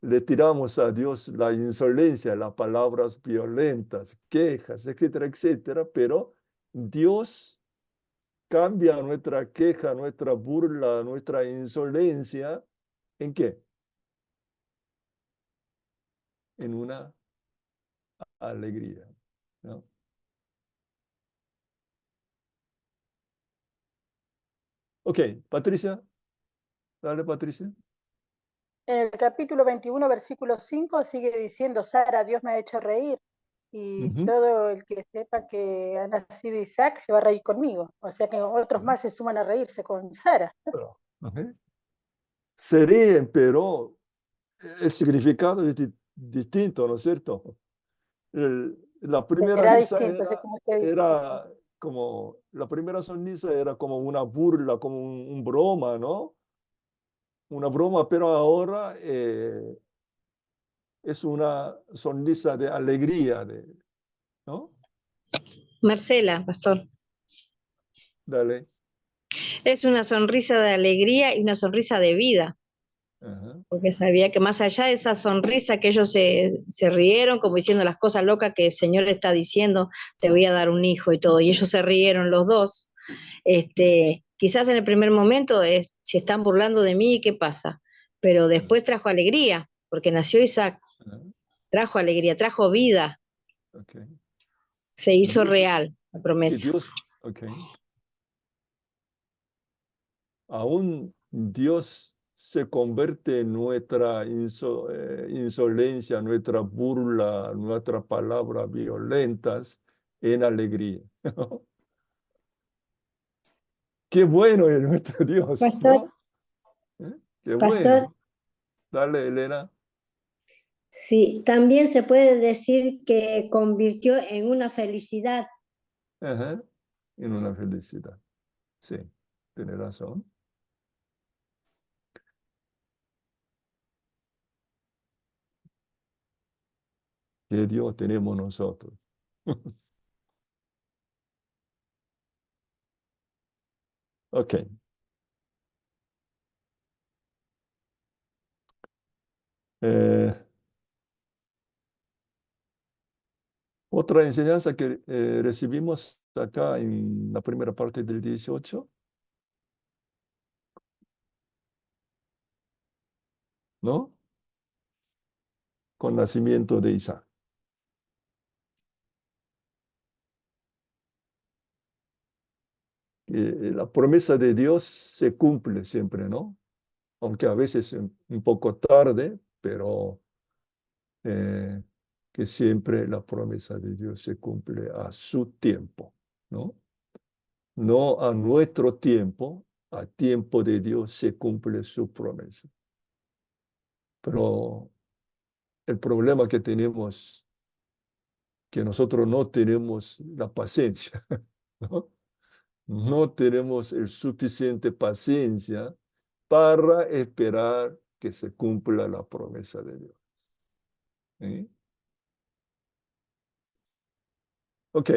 le tiramos a Dios la insolencia, las palabras violentas, quejas, etcétera, etcétera, pero Dios cambia nuestra queja, nuestra burla, nuestra insolencia, ¿en qué? En una alegría, ¿no? Ok, Patricia, dale, Patricia. En el capítulo 21, versículo 5, sigue diciendo, Sara, Dios me ha hecho reír. Y Ujú. todo el que sepa que ha nacido Isaac se va a reír conmigo. O sea que otros más se suman a reírse con Sara. Ok. Se ríen, pero el significado es distinto, ¿no es cierto? La primera Será risa distinto, así como usted dice. era como, la primera sonrisa era como una burla, como un broma, ¿no? Una broma, pero ahora es una sonrisa de alegría, ¿no? Marcela, pastor. Dale. Es una sonrisa de alegría y una sonrisa de vida, Ajá. porque sabía que más allá de esa sonrisa que ellos se rieron, como diciendo las cosas locas que el Señor está diciendo, te voy a dar un hijo y todo, y ellos se rieron los dos. Quizás en el primer momento se están burlando de mí, ¿qué pasa? Pero después trajo alegría, porque nació Isaac, Ajá. trajo alegría, trajo vida, Ok. se hizo Dios, real la y promesa. Dios, ok. Aún Dios se convierte en nuestra insolencia, nuestra burla, nuestras palabras violentas en alegría. Qué bueno es nuestro Dios, Pastor, ¿no? Qué pastor, bueno. Dale, Elena. sí, también se puede decir que convirtió en una felicidad. Ajá. En una felicidad. Sí, tiene razón. ¿Qué Dios tenemos nosotros? Ok. Eh, Otra enseñanza que recibimos acá en la primera parte del 18. ¿No? Con nacimiento de Isaac. La promesa de Dios se cumple siempre, ¿no? Aunque a veces un poco tarde, pero que siempre la promesa de Dios se cumple a su tiempo, ¿no? No a nuestro tiempo, a tiempo de Dios se cumple su promesa. Pero el problema que tenemos, que nosotros no tenemos la paciencia, ¿no? No tenemos el suficiente paciencia para esperar que se cumpla la promesa de Dios. ¿Sí? Ok.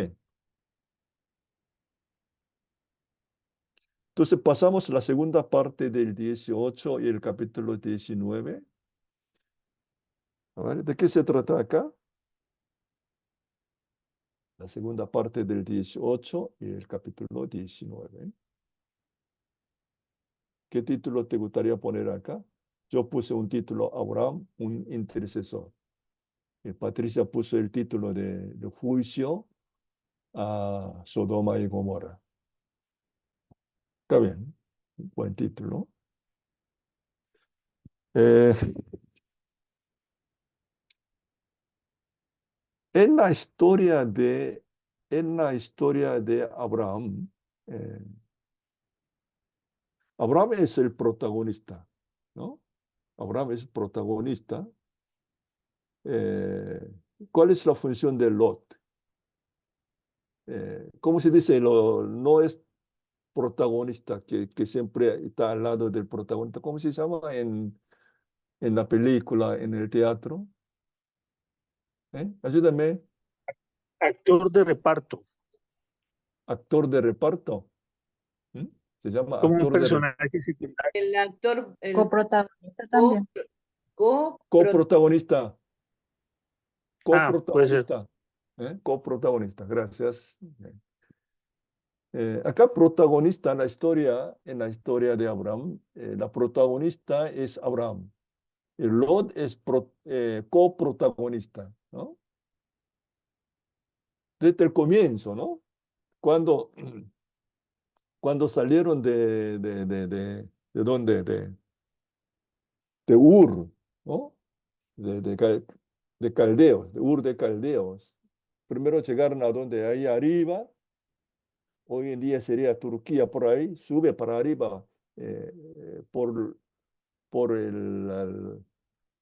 Entonces pasamos a la segunda parte del 18 y el capítulo 19. A ver, ¿de qué se trata acá? La segunda parte del 18 y el capítulo 19. ¿Qué título te gustaría poner acá? Yo puse un título, Abraham, un intercesor. Y Patricia puso el título de juicio a Sodoma y Gomorra. Está bien, buen título. Eh, en la historia de Abraham, Abraham es el protagonista, ¿no? Abraham es protagonista. ¿Cuál es la función de Lot? ¿Cómo se dice? No es protagonista, que siempre está al lado del protagonista. ¿Cómo se llama en la película, en el teatro? Ayúdame. Actor de reparto. Actor de reparto. Se llama Como un actor de personaje secundario. El actor, el Coprotagonista también. coprotagonista. Puede ser. Coprotagonista. Coprotagonista, gracias. Acá protagonista en la historia de Abraham, la protagonista es Abraham. Lot es coprotagonista, ¿no? Desde el comienzo, ¿no? Cuando salieron ¿de dónde? De Ur, ¿no? De Caldeos, de Ur de Caldeos. Primero llegaron a donde, ahí arriba, hoy en día sería Turquía por ahí, sube para arriba por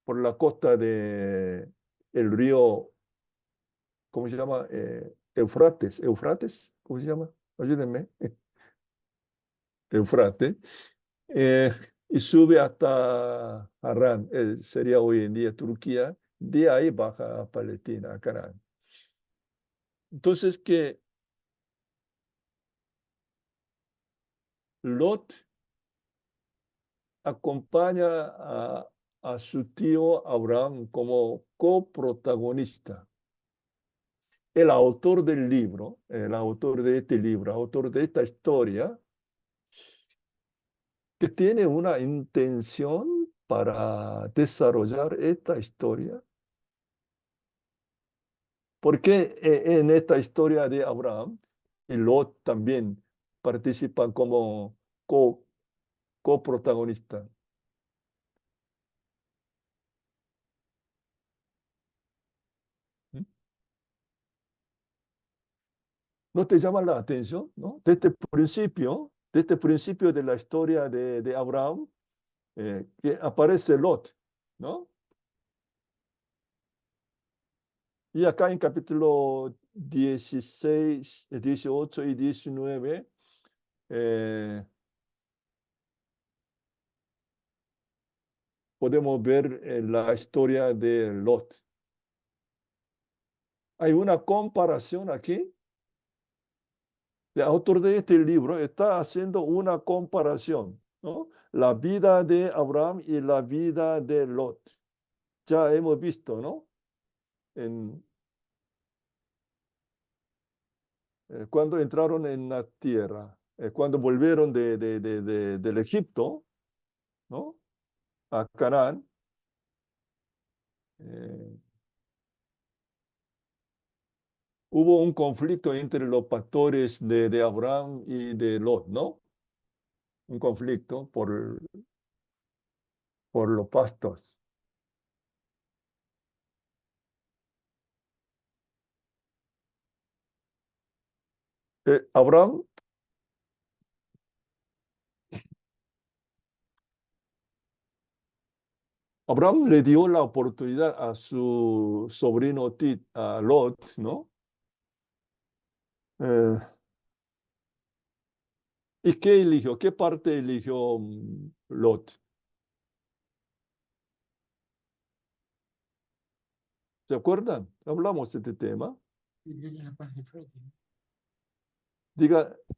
la costa de el río, ¿cómo se llama? Eufrates, ¿cómo se llama? Ayúdenme. Eufrates. Y sube hasta Harán, sería hoy en día Turquía, de ahí baja a Palestina, a Canaán. Entonces que Lot acompaña a su tío Abraham como coprotagonista. El autor del libro, el autor de este libro, autor de esta historia, que tiene una intención para desarrollar esta historia. Porque en esta historia de Abraham y Lot también participan como coprotagonistas. ¿No te llama la atención? ¿No? Desde el principio de la historia de Abraham, que aparece Lot, ¿no? Y acá en capítulo 16, 18 y 19, podemos ver la historia de Lot. Hay una comparación aquí. El autor de este libro está haciendo una comparación, ¿no? La vida de Abraham y la vida de Lot. Ya hemos visto, ¿no? cuando entraron en la tierra, cuando volvieron del Egipto, ¿no? A Canaán, hubo un conflicto entre los pastores de Abraham y de Lot, ¿no? Un conflicto por los pastos. Abraham le dio la oportunidad a su sobrino a Lot, ¿no? ¿Y qué eligió? ¿Qué parte eligió Lot? ¿Se acuerdan? Hablamos de este tema.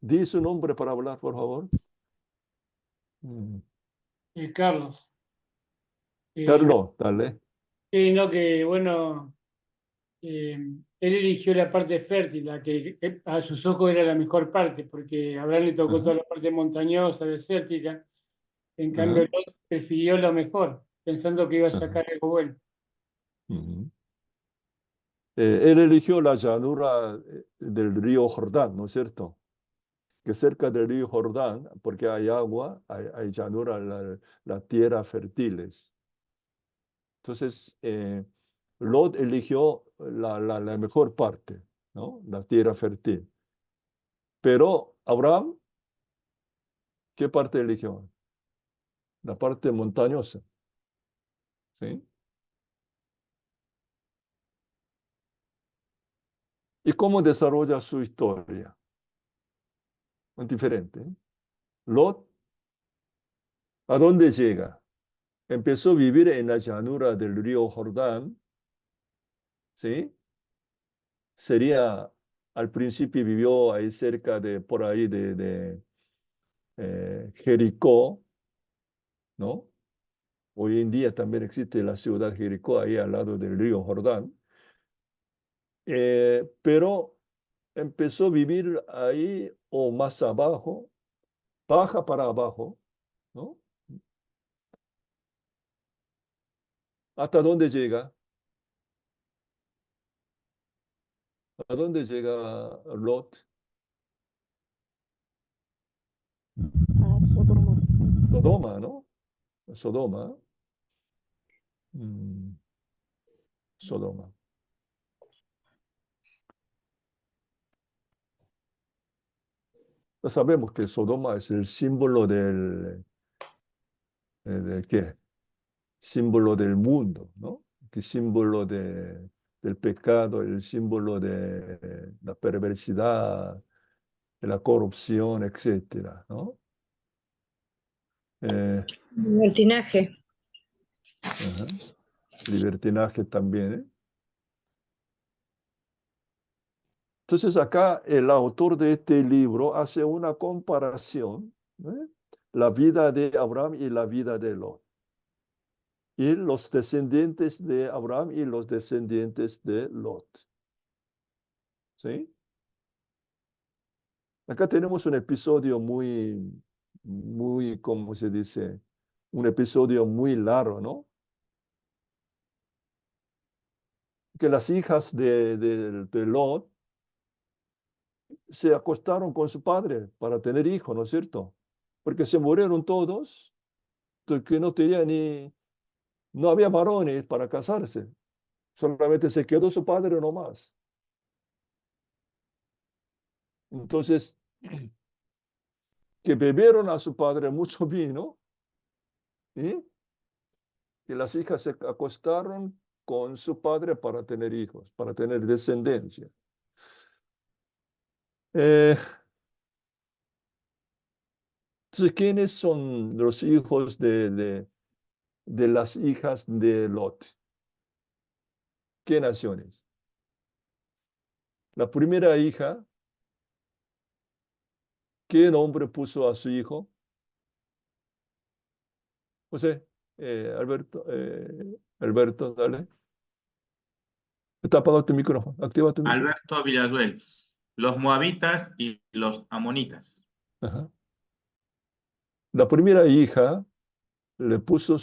Di su nombre para hablar, por favor. Carlos. Carlos, dale. Sí, no, que bueno, él eligió la parte fértil, la que a sus ojos era la mejor parte, porque a Abraham le tocó toda la parte montañosa, desértica. En cambio, Lot prefirió lo mejor, pensando que iba a sacar algo bueno. Él eligió la llanura del río Jordán, ¿no es cierto? Que cerca del río Jordán, porque hay agua, hay llanura, la tierra fértiles. Entonces, Lot eligió la mejor parte, ¿no? La tierra fértil. Pero Abraham, ¿qué parte eligió? La parte montañosa. ¿Sí? ¿Y cómo desarrolla su historia? Es diferente. Lot, ¿a dónde llega? Empezó a vivir en la llanura del río Jordán, ¿sí? Al principio vivió ahí cerca por ahí de Jericó, ¿no? Hoy en día también existe la ciudad de Jericó, ahí al lado del río Jordán. Pero empezó a vivir ahí o más abajo, baja para abajo, ¿no? ¿Hasta dónde llega? ¿A dónde llega Lot? A Sodoma. Sodoma, ¿no? Sodoma. Sodoma. Ya sabemos que Sodoma es el símbolo ¿de qué? Símbolo del mundo, ¿no? Que símbolo del pecado, el símbolo de la perversidad, de la corrupción, etcétera, ¿no? Libertinaje. Libertinaje también, ¿eh? Entonces acá el autor de este libro hace una comparación, ¿eh? La vida de Abraham y la vida de Lot. Y los descendientes de Abraham y los descendientes de Lot. ¿Sí? Acá tenemos un episodio muy, ¿cómo se dice? Un episodio muy largo, ¿no? Que las hijas de Lot se acostaron con su padre para tener hijos, ¿no es cierto? Porque se murieron todos, que no había varones para casarse. Solamente se quedó su padre nomás. Entonces, que bebieron a su padre mucho vino, ¿y? Que las hijas se acostaron con su padre para tener hijos, para tener descendencia. Entonces, ¿quiénes son los hijos de las hijas de Lot? ¿Qué naciones? La primera hija, ¿qué nombre puso a su hijo? José, Alberto, dale. Está apagado tu micrófono, activa tu micrófono. Alberto Villazuel. los moabitas y los amonitas. Ajá. La primera hija le puso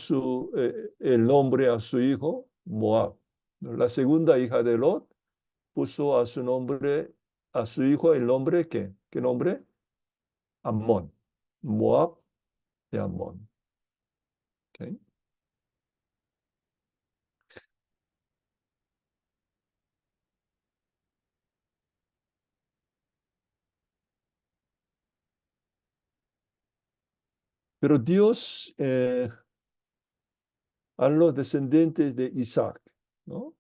el nombre a su hijo Moab. La segunda hija de Lot puso a su hijo el nombre, ¿qué nombre? Amón. Moab y Amón. ¿Okay? Pero Dios a los descendientes de Isaac, ¿no?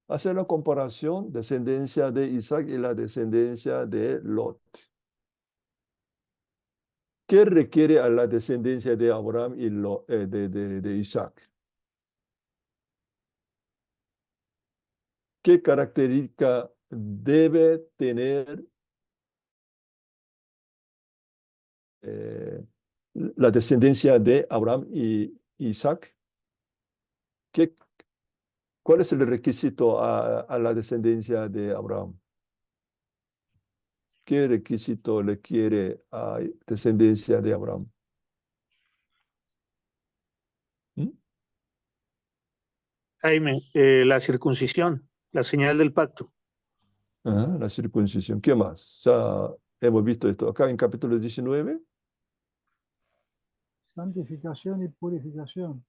Hace la comparación, descendencia de Isaac y la descendencia de Lot. ¿Qué requiere a la descendencia de Abraham y de Isaac? ¿Qué característica debe tener la descendencia de Abraham y Isaac? ¿Cuál es el requisito a la descendencia de Abraham? ¿Qué requisito le quiere a descendencia de Abraham? Jaime, la circuncisión, la señal del pacto. Ajá, la circuncisión. ¿Qué más? Ya hemos visto esto acá en capítulo 19. Santificación y purificación.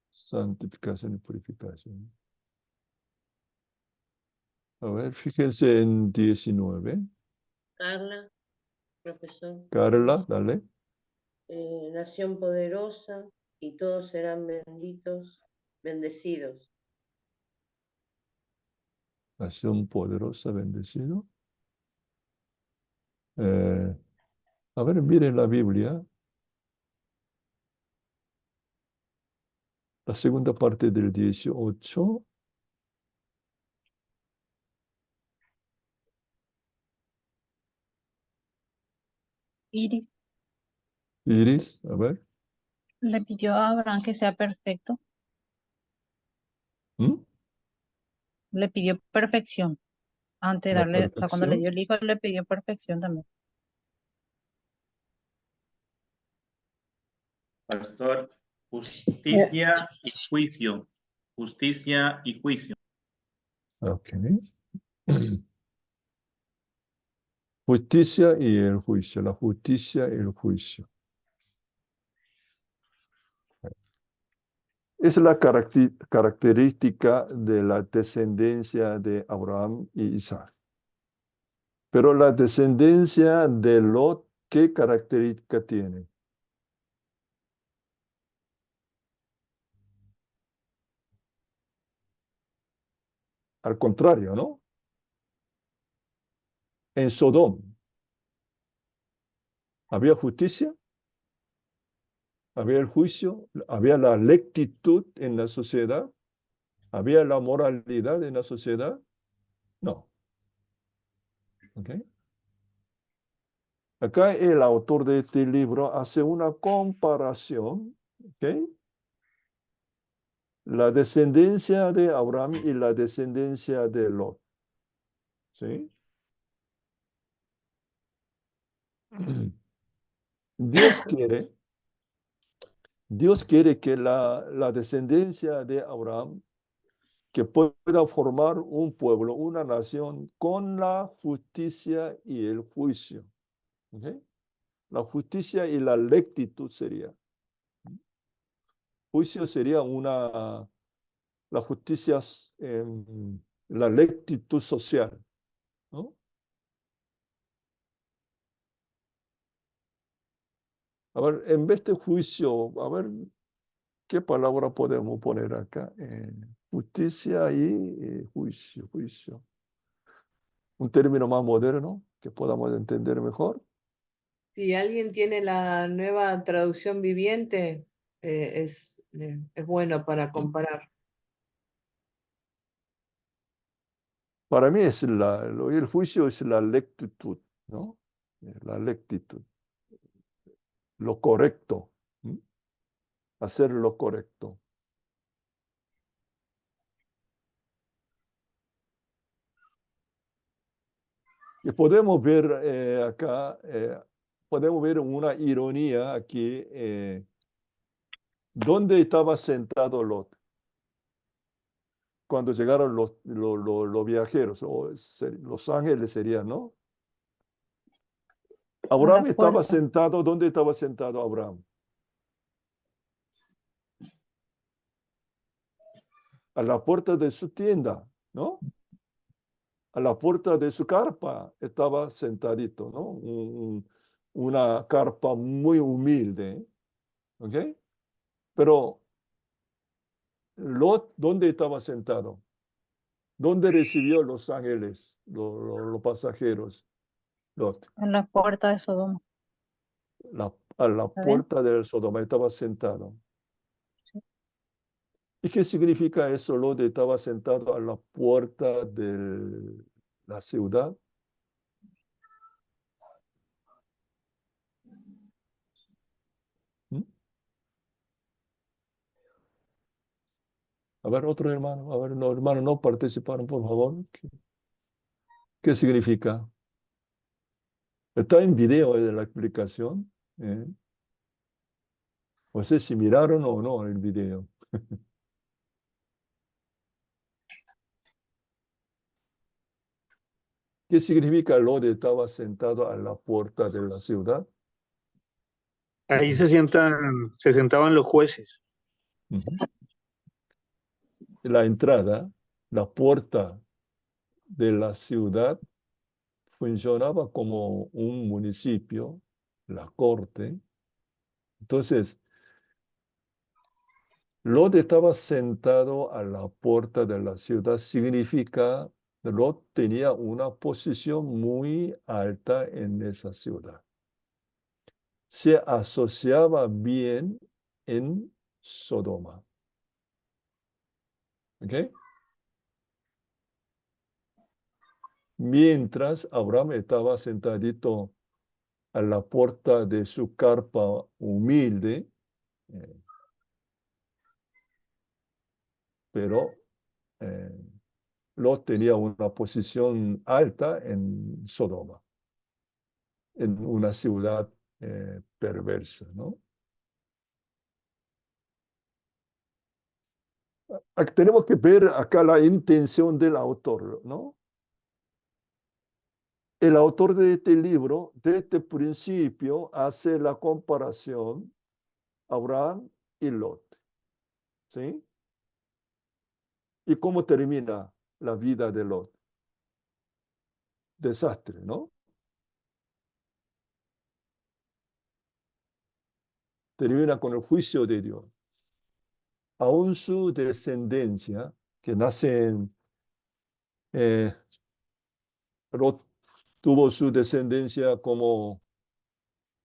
Santificación y purificación. A ver, fíjense en 19. Carla, profesor. Carla, dale. Nación poderosa y todos serán benditos, bendecidos. Nación poderosa, bendecido. A ver, miren la Biblia. La segunda parte del 18. Iris Iris, a ver. le pidió a Abraham que sea perfecto. ¿Mm? Le pidió perfección. Antes de La darle, o sea, cuando le perfección. dio el hijo, le pidió perfección también. Pastor, justicia y juicio. Justicia y juicio. Ok. Justicia y el juicio. La justicia y el juicio. Es la característica de la descendencia de Abraham y Isaac. Pero la descendencia de Lot, ¿qué característica tiene? Al contrario, ¿no? En Sodom, ¿había justicia? ¿Había el juicio? ¿Había la rectitud en la sociedad? ¿Había la moralidad en la sociedad? No. ¿Ok? Acá el autor de este libro hace una comparación, ¿ok? La descendencia de Abraham y la descendencia de Lot. ¿Sí? Dios quiere que la descendencia de Abraham que pueda formar un pueblo, una nación con la justicia y el juicio. ¿Okay? La justicia y la rectitud sería. Juicio sería la justicia, la rectitud social, ¿no? A ver, en vez de juicio, a ver, ¿qué palabra podemos poner acá? Justicia y juicio, juicio. Un término más moderno que podamos entender mejor. Si alguien tiene la nueva traducción viviente, es bueno para comparar. Para mí el juicio es la rectitud, ¿no? La rectitud. Lo correcto. ¿Mm? Hacer lo correcto. Y podemos ver acá, podemos ver una ironía aquí. ¿Dónde estaba sentado Lot? Cuando llegaron los viajeros, o los ángeles serían, ¿no? Abraham estaba sentado, ¿dónde estaba sentado Abraham? A la puerta de su tienda, ¿no? A la puerta de su carpa estaba sentadito, ¿no? Una carpa muy humilde, ¿ok? Pero Lot, ¿dónde estaba sentado? ¿Dónde recibió los ángeles, los pasajeros? Lot. En la puerta de Sodoma. A la ¿Está bien? puerta del Sodoma estaba sentado. Sí. ¿Y qué significa eso? Lot estaba sentado a la puerta de la ciudad. ¿Mm? A ver, otro hermano. A ver, no, hermano, no participaron, por favor. ¿Qué significa? Está en video la explicación. No sé si miraron o no el video. ¿Qué significa Lot estaba sentado a la puerta de la ciudad? Ahí se sentaban los jueces. La entrada, la puerta de la ciudad funcionaba como un municipio, la corte. Entonces, Lot estaba sentado a la puerta de la ciudad, significa Lot tenía una posición muy alta en esa ciudad. Se asociaba bien en Sodoma. ¿Ok? Mientras Abraham estaba sentadito a la puerta de su carpa humilde, pero Lot tenía una posición alta en Sodoma, en una ciudad perversa, ¿no? Tenemos que ver acá la intención del autor, ¿no? El autor de este libro, desde el principio, hace la comparación Abraham y Lot, ¿sí? ¿Y cómo termina la vida de Lot? Desastre, ¿no? Termina con el juicio de Dios. Aún su descendencia, que nace en... Lot tuvo su descendencia como...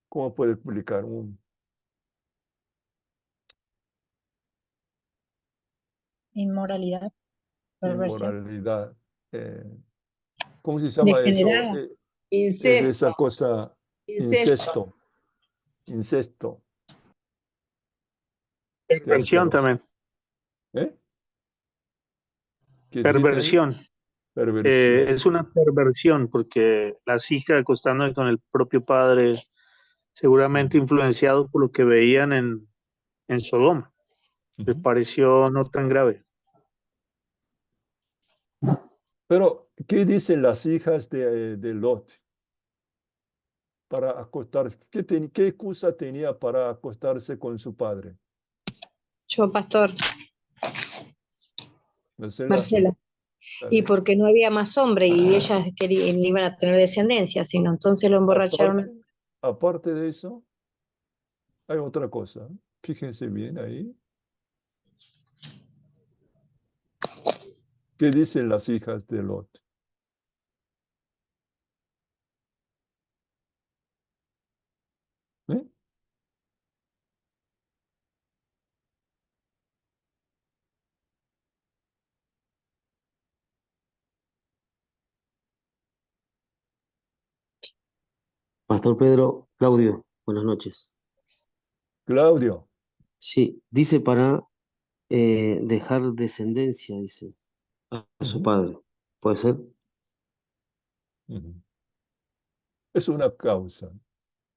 ¿Cómo puede explicar? Inmoralidad, perversión. Inmoralidad. ¿Cómo se llama eso? Degenerada. Es Incesto. esa cosa, incesto. Incesto. Perversión también. ¿Qué dijiste ahí? Perversión. Perversión. Es una perversión porque las hijas acostándose con el propio padre, seguramente influenciados por lo que veían en Sodoma. Les pareció no tan grave. Pero, ¿qué dicen las hijas de Lot para acostarse? ¿Qué excusa tenía para acostarse con su padre? Yo, pastor, Marcela. y porque no había más hombre y ellas iban a tener descendencia, sino entonces lo emborracharon. Aparte de eso, hay otra cosa. Fíjense bien ahí. ¿Qué dicen las hijas de Lot? ¿Eh? Pastor Pedro, Claudio, buenas noches. Claudio. Sí, dice para dejar descendencia, dice, a su padre. ¿Puede ser? Es una causa,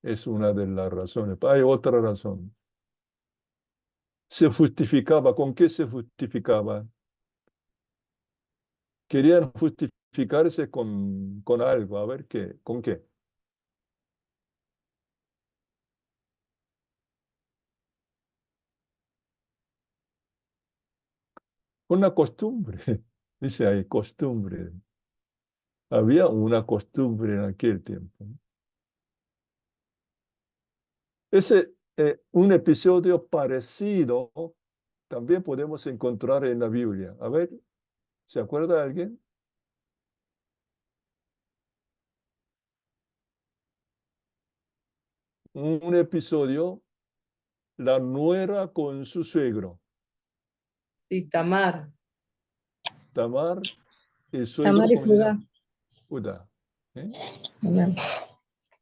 es una de las razones. Pero hay otra razón. Se justificaba. ¿Con qué se justificaba? Querían justificarse con algo. A ver qué, ¿con qué? Una costumbre. Dice ahí, costumbre. Había una costumbre en aquel tiempo. Un episodio parecido también podemos encontrar en la Biblia. A ver, ¿se acuerda alguien? Un episodio, la nuera con su suegro. Sí, Tamar. Tamar y suegro, Tamar y ¿cómo se Judá. llama? Judá. ¿Eh? Amén.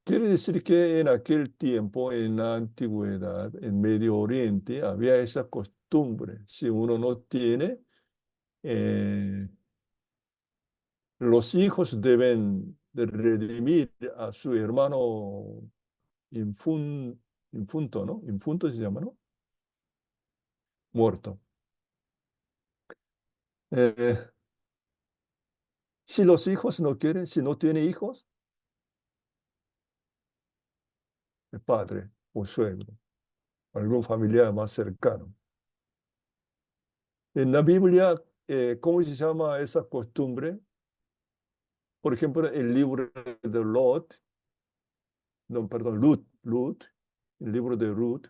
Quiere decir que en aquel tiempo, en la antigüedad, en Medio Oriente, había esa costumbre. Si uno no tiene, los hijos deben de redimir a su hermano infunto, ¿no? Infunto se llama, ¿no? Muerto. Si los hijos no quieren, si no tiene hijos, el padre o suegro, algún familiar más cercano. En la Biblia, ¿cómo se llama esa costumbre? Por ejemplo, el libro de Lot, no, perdón, Ruth, el libro de Ruth.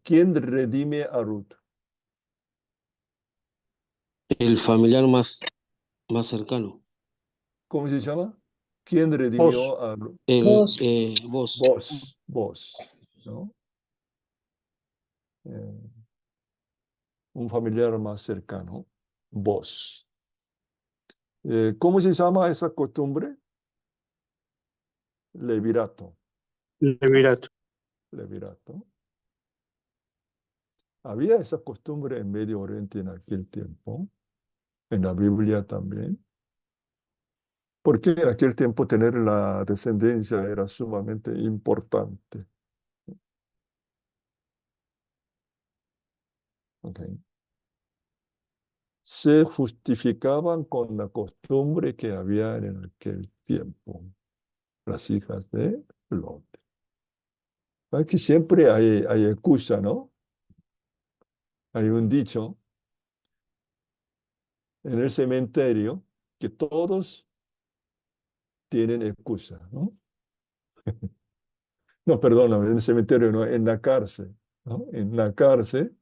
¿Quién redime a Ruth? El familiar más cercano. ¿Cómo se llama? ¿Quién redimió a Ruth? Vos. Vos, ¿no? Un familiar más cercano, vos. ¿Cómo se llama esa costumbre? Levirato. Levirato. Levirato. Había esa costumbre en Medio Oriente en aquel tiempo, en la Biblia también, porque en aquel tiempo tener la descendencia era sumamente importante. Okay. Se justificaban con la costumbre que había en aquel tiempo, las hijas de Lot. Aquí siempre hay excusa, ¿no? Hay un dicho en el cementerio que todos tienen excusa, ¿no? No, perdóname, en el cementerio no, en la cárcel, ¿no? En la cárcel.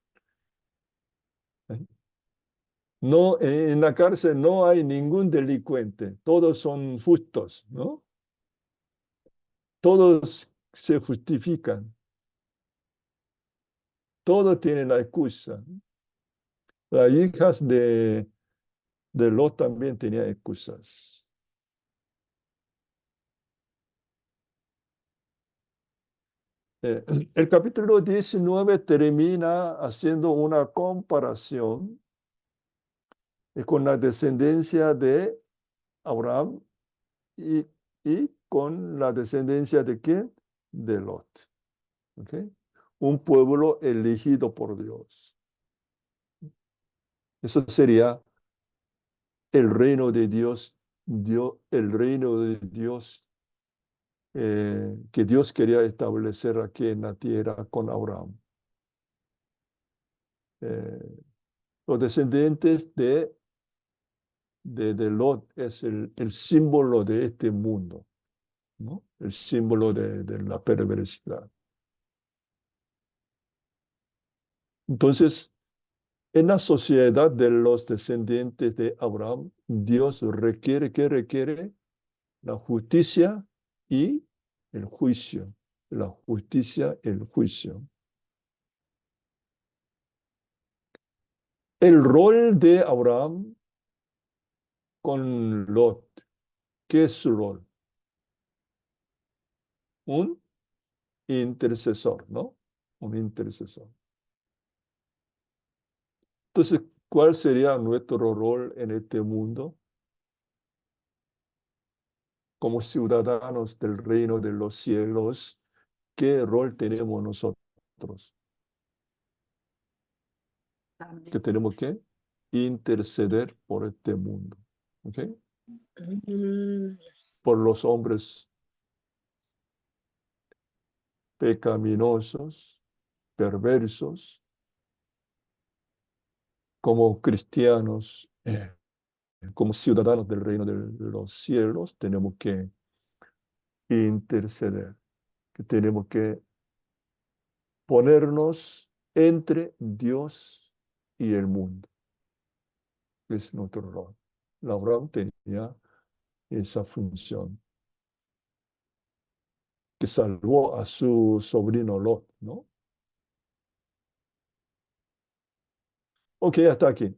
No, en la cárcel no hay ningún delincuente, todos son justos, ¿no? Todos se justifican, todos tienen la excusa. Las hijas de Lot también tenían excusas. El capítulo 19 termina haciendo una comparación con la descendencia de Abraham y con la descendencia de ¿quién? De Lot. ¿Okay? Un pueblo elegido por Dios. Eso sería el reino de Dios, el reino de Dios que Dios quería establecer aquí en la tierra con Abraham. Los descendientes de Lot es el símbolo de este mundo, ¿no? El símbolo de la perversidad. Entonces, en la sociedad de los descendientes de Abraham, Dios requiere la justicia y el juicio. La justicia, el juicio. El rol de Abraham con Lot, ¿qué es su rol? Un intercesor, ¿no? Un intercesor. Entonces, ¿cuál sería nuestro rol en este mundo? como ciudadanos del reino de los cielos, ¿qué rol tenemos nosotros? Que tenemos que interceder por este mundo, ¿ok? Por los hombres pecaminosos, perversos, como cristianos, como ciudadanos del reino de los cielos, tenemos que interceder, que tenemos que ponernos entre Dios y el mundo. Es nuestro rol. Abraham tenía esa función, que salvó a su sobrino Lot, ¿no? Ok, hasta aquí.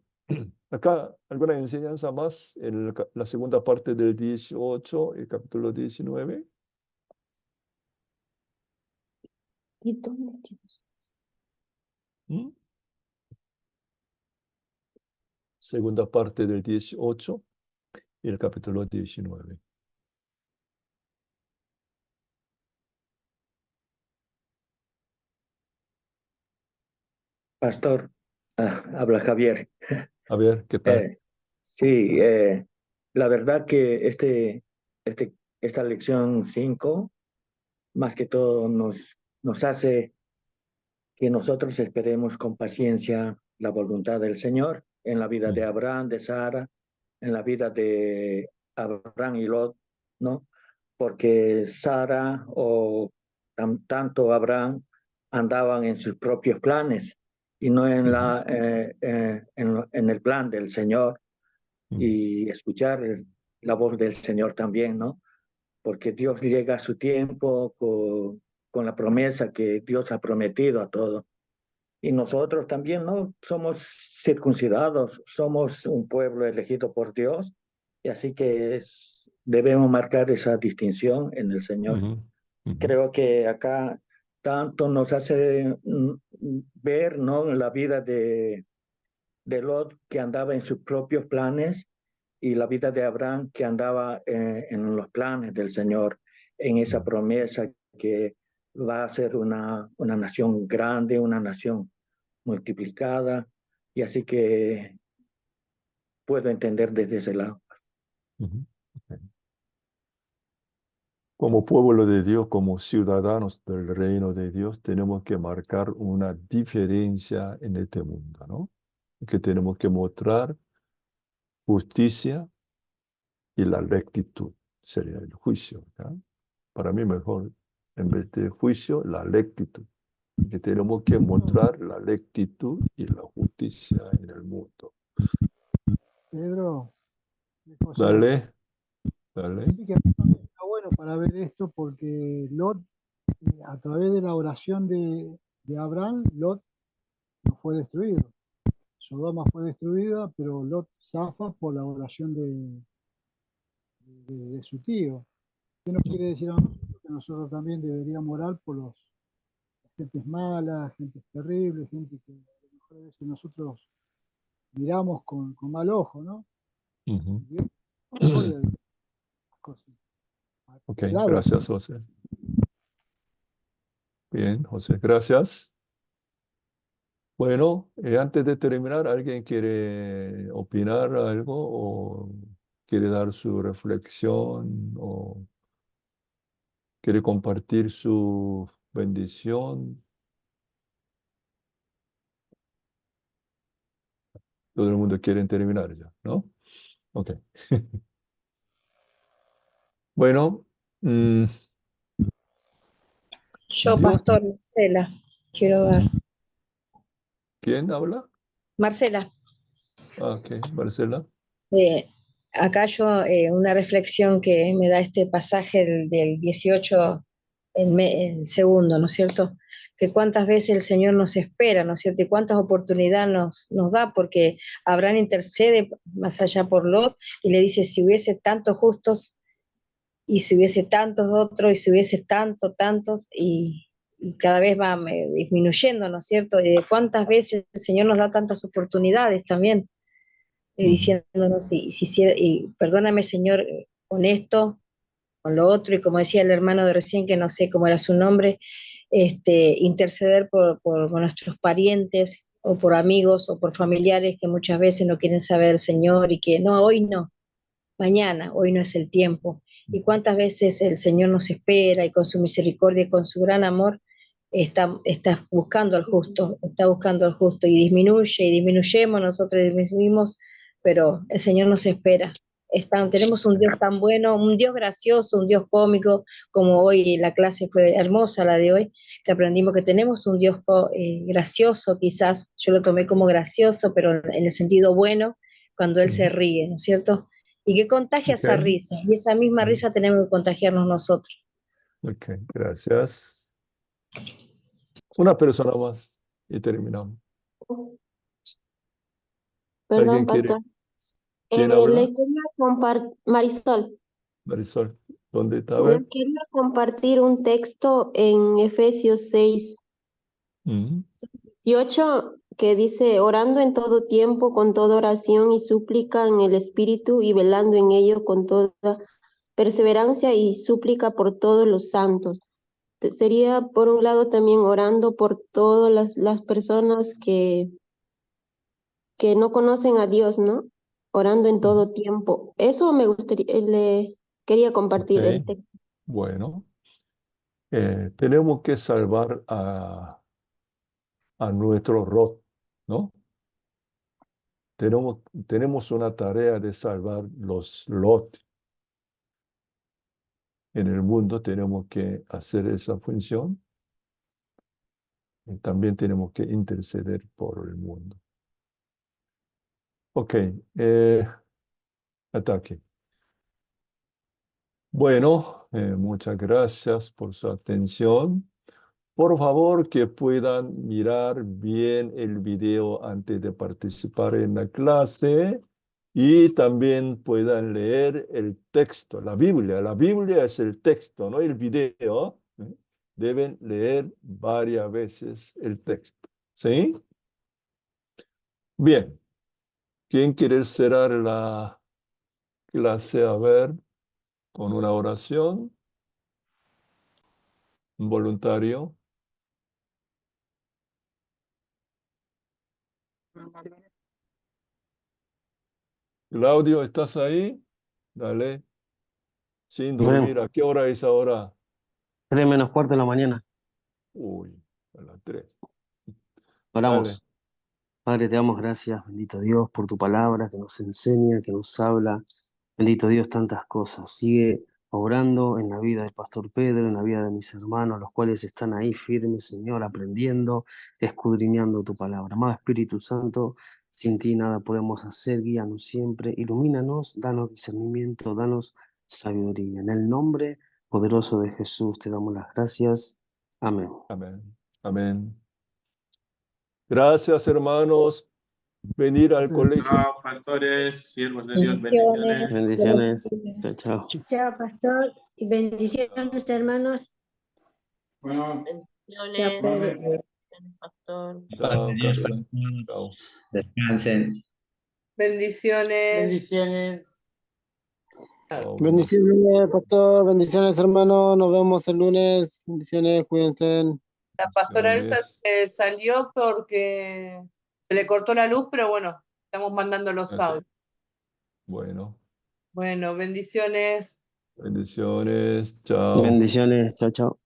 Acá, ¿alguna enseñanza más en la segunda parte del 18, el capítulo 19? ¿Y dónde quedó? ¿Mm? Segunda parte del 18 y el capítulo 19. Pastor, habla Javier. A ver, ¿qué tal? Sí, la verdad que esta lección 5, más que todo, nos hace que nosotros esperemos con paciencia la voluntad del Señor en la vida de Abraham, de Sara, en la vida de Abraham y Lot, ¿no? Porque Sara o tanto Abraham andaban en sus propios planes y no en el plan del Señor, y escuchar la voz del Señor también, ¿no? Porque Dios llega a su tiempo con la promesa que Dios ha prometido a todos. Y nosotros también, ¿no? Somos circuncidados, somos un pueblo elegido por Dios, y así que debemos marcar esa distinción en el Señor. Creo que acá tanto nos hace ver, ¿no?, la vida de Lot, que andaba en sus propios planes, y la vida de Abraham, que andaba en los planes del Señor, en esa promesa que va a ser una nación grande, una nación multiplicada, y así que puedo entender desde ese lado. Como pueblo de Dios, como ciudadanos del reino de Dios, tenemos que marcar una diferencia en este mundo, ¿no? Que tenemos que mostrar justicia y la rectitud, sería el juicio, ¿no? Para mí mejor, en vez de juicio, la rectitud. Que tenemos que mostrar la rectitud y la justicia en el mundo. Pedro, Dale, dale. sí que está bueno para ver esto porque Lot, a través de la oración de Abraham, Lot no fue destruido. Sodoma fue destruida, pero Lot zafa por la oración de su tío. ¿Qué nos quiere decir a nosotros? Que nosotros también deberíamos orar por las gentes malas, gentes terribles, gente que a lo mejor a veces nosotros miramos con mal ojo, ¿no? Ok, gracias, José. Bien, José, gracias. Bueno, antes de terminar, ¿alguien quiere opinar algo o quiere dar su reflexión o quiere compartir su bendición? Todo el mundo quiere terminar ya, ¿no? Ok. Bueno. Yo, Dios. Pastor Marcela, quiero dar. ¿Quién habla? Marcela. Ok, Marcela. Acá yo, una reflexión que me da este pasaje del 18, el segundo, ¿no es cierto? Que cuántas veces el Señor nos espera, ¿no es cierto? Y cuántas oportunidades nos da, porque Abraham intercede más allá por Lot y le dice, si hubiese tantos justos y si hubiese tantos otros y si hubiese tantos y cada vez va disminuyendo, ¿no es cierto? Y de cuántas veces el Señor nos da tantas oportunidades también, diciéndonos, y perdóname, Señor, con esto, con lo otro, y como decía el hermano de recién, que no sé cómo era su nombre, interceder por nuestros parientes, o por amigos, o por familiares que muchas veces no quieren saber del Señor, y que no, hoy no, mañana, hoy no es el tiempo. Y cuántas veces el Señor nos espera, y con su misericordia y con su gran amor está buscando al justo, está buscando al justo, y disminuye y disminuyemos, nosotros disminuimos, pero el Señor nos espera. Tenemos un Dios tan bueno, un Dios gracioso, un Dios cómico, como hoy la clase fue hermosa, la de hoy, que aprendimos que tenemos un Dios gracioso, quizás yo lo tomé como gracioso, pero en el sentido bueno, cuando Él se ríe, ¿no es cierto? Y que contagia esa Ok, risa, y esa misma risa tenemos que contagiarnos nosotros. ok, gracias. Una persona más y terminamos. Perdón, ¿Alguien quiere? pastor. ¿Quién Les habla? quería Marisol, Marisol, ¿dónde está? A les ver. quería compartir un texto en Efesios 6 Mm, y 8 que dice, orando en todo tiempo, con toda oración y súplica en el Espíritu, y velando en ello con toda perseverancia y súplica por todos los santos. Sería, por un lado, también orando por todas las personas que no conocen a Dios, ¿no? Orando en todo tiempo. Eso me gustaría, le quería compartir el ok, texto. bueno. Tenemos que salvar a nuestro Lot, ¿no? Tenemos una tarea de salvar los Lot. En el mundo tenemos que hacer esa función. Y también tenemos que interceder por el mundo. Ok, ataque. Bueno, muchas gracias por su atención. Por favor, que puedan mirar bien el video antes de participar en la clase y también puedan leer el texto, la Biblia. La Biblia es el texto, no el video. Deben leer varias veces el texto. ¿Sí? Bien. ¿Quién quiere cerrar la clase? A ver, con una oración. Un voluntario. Claudio, ¿estás ahí? Dale. Sin dormir. Bueno, ¿A qué hora es ahora? 3 menos cuarto de la mañana. Uy, a las 3. Dale. Oramos. Padre, te damos gracias, bendito Dios, por tu palabra que nos enseña, que nos habla. Bendito Dios, tantas cosas. Sigue obrando en la vida del pastor Pedro, en la vida de mis hermanos, los cuales están ahí firmes, Señor, aprendiendo, escudriñando tu palabra. Amado Espíritu Santo, sin ti nada podemos hacer, guíanos siempre, ilumínanos, danos discernimiento, danos sabiduría. En el nombre poderoso de Jesús te damos las gracias. Amén. Amén. Amén. Gracias, hermanos. Venir al colegio. Chao, pastores, siervos de Dios, Bendiciones. bendiciones. Bendiciones. Chao, chao. Chao, pastor, y bendiciones, hermanos. Bueno, Chao, Pedro. pastor. Chao, Dios para Carla. Chao. todos. Descansen. Bendiciones. Bendiciones. Chao. Bendiciones, pastor. Bendiciones, hermano. Nos vemos el lunes. Bendiciones, cuídense. La pastora Elsa se salió porque se le cortó la luz, pero bueno, estamos mandando los audios. Bueno, Bueno, bendiciones. bendiciones. Chao. Bendiciones. Chao, chao.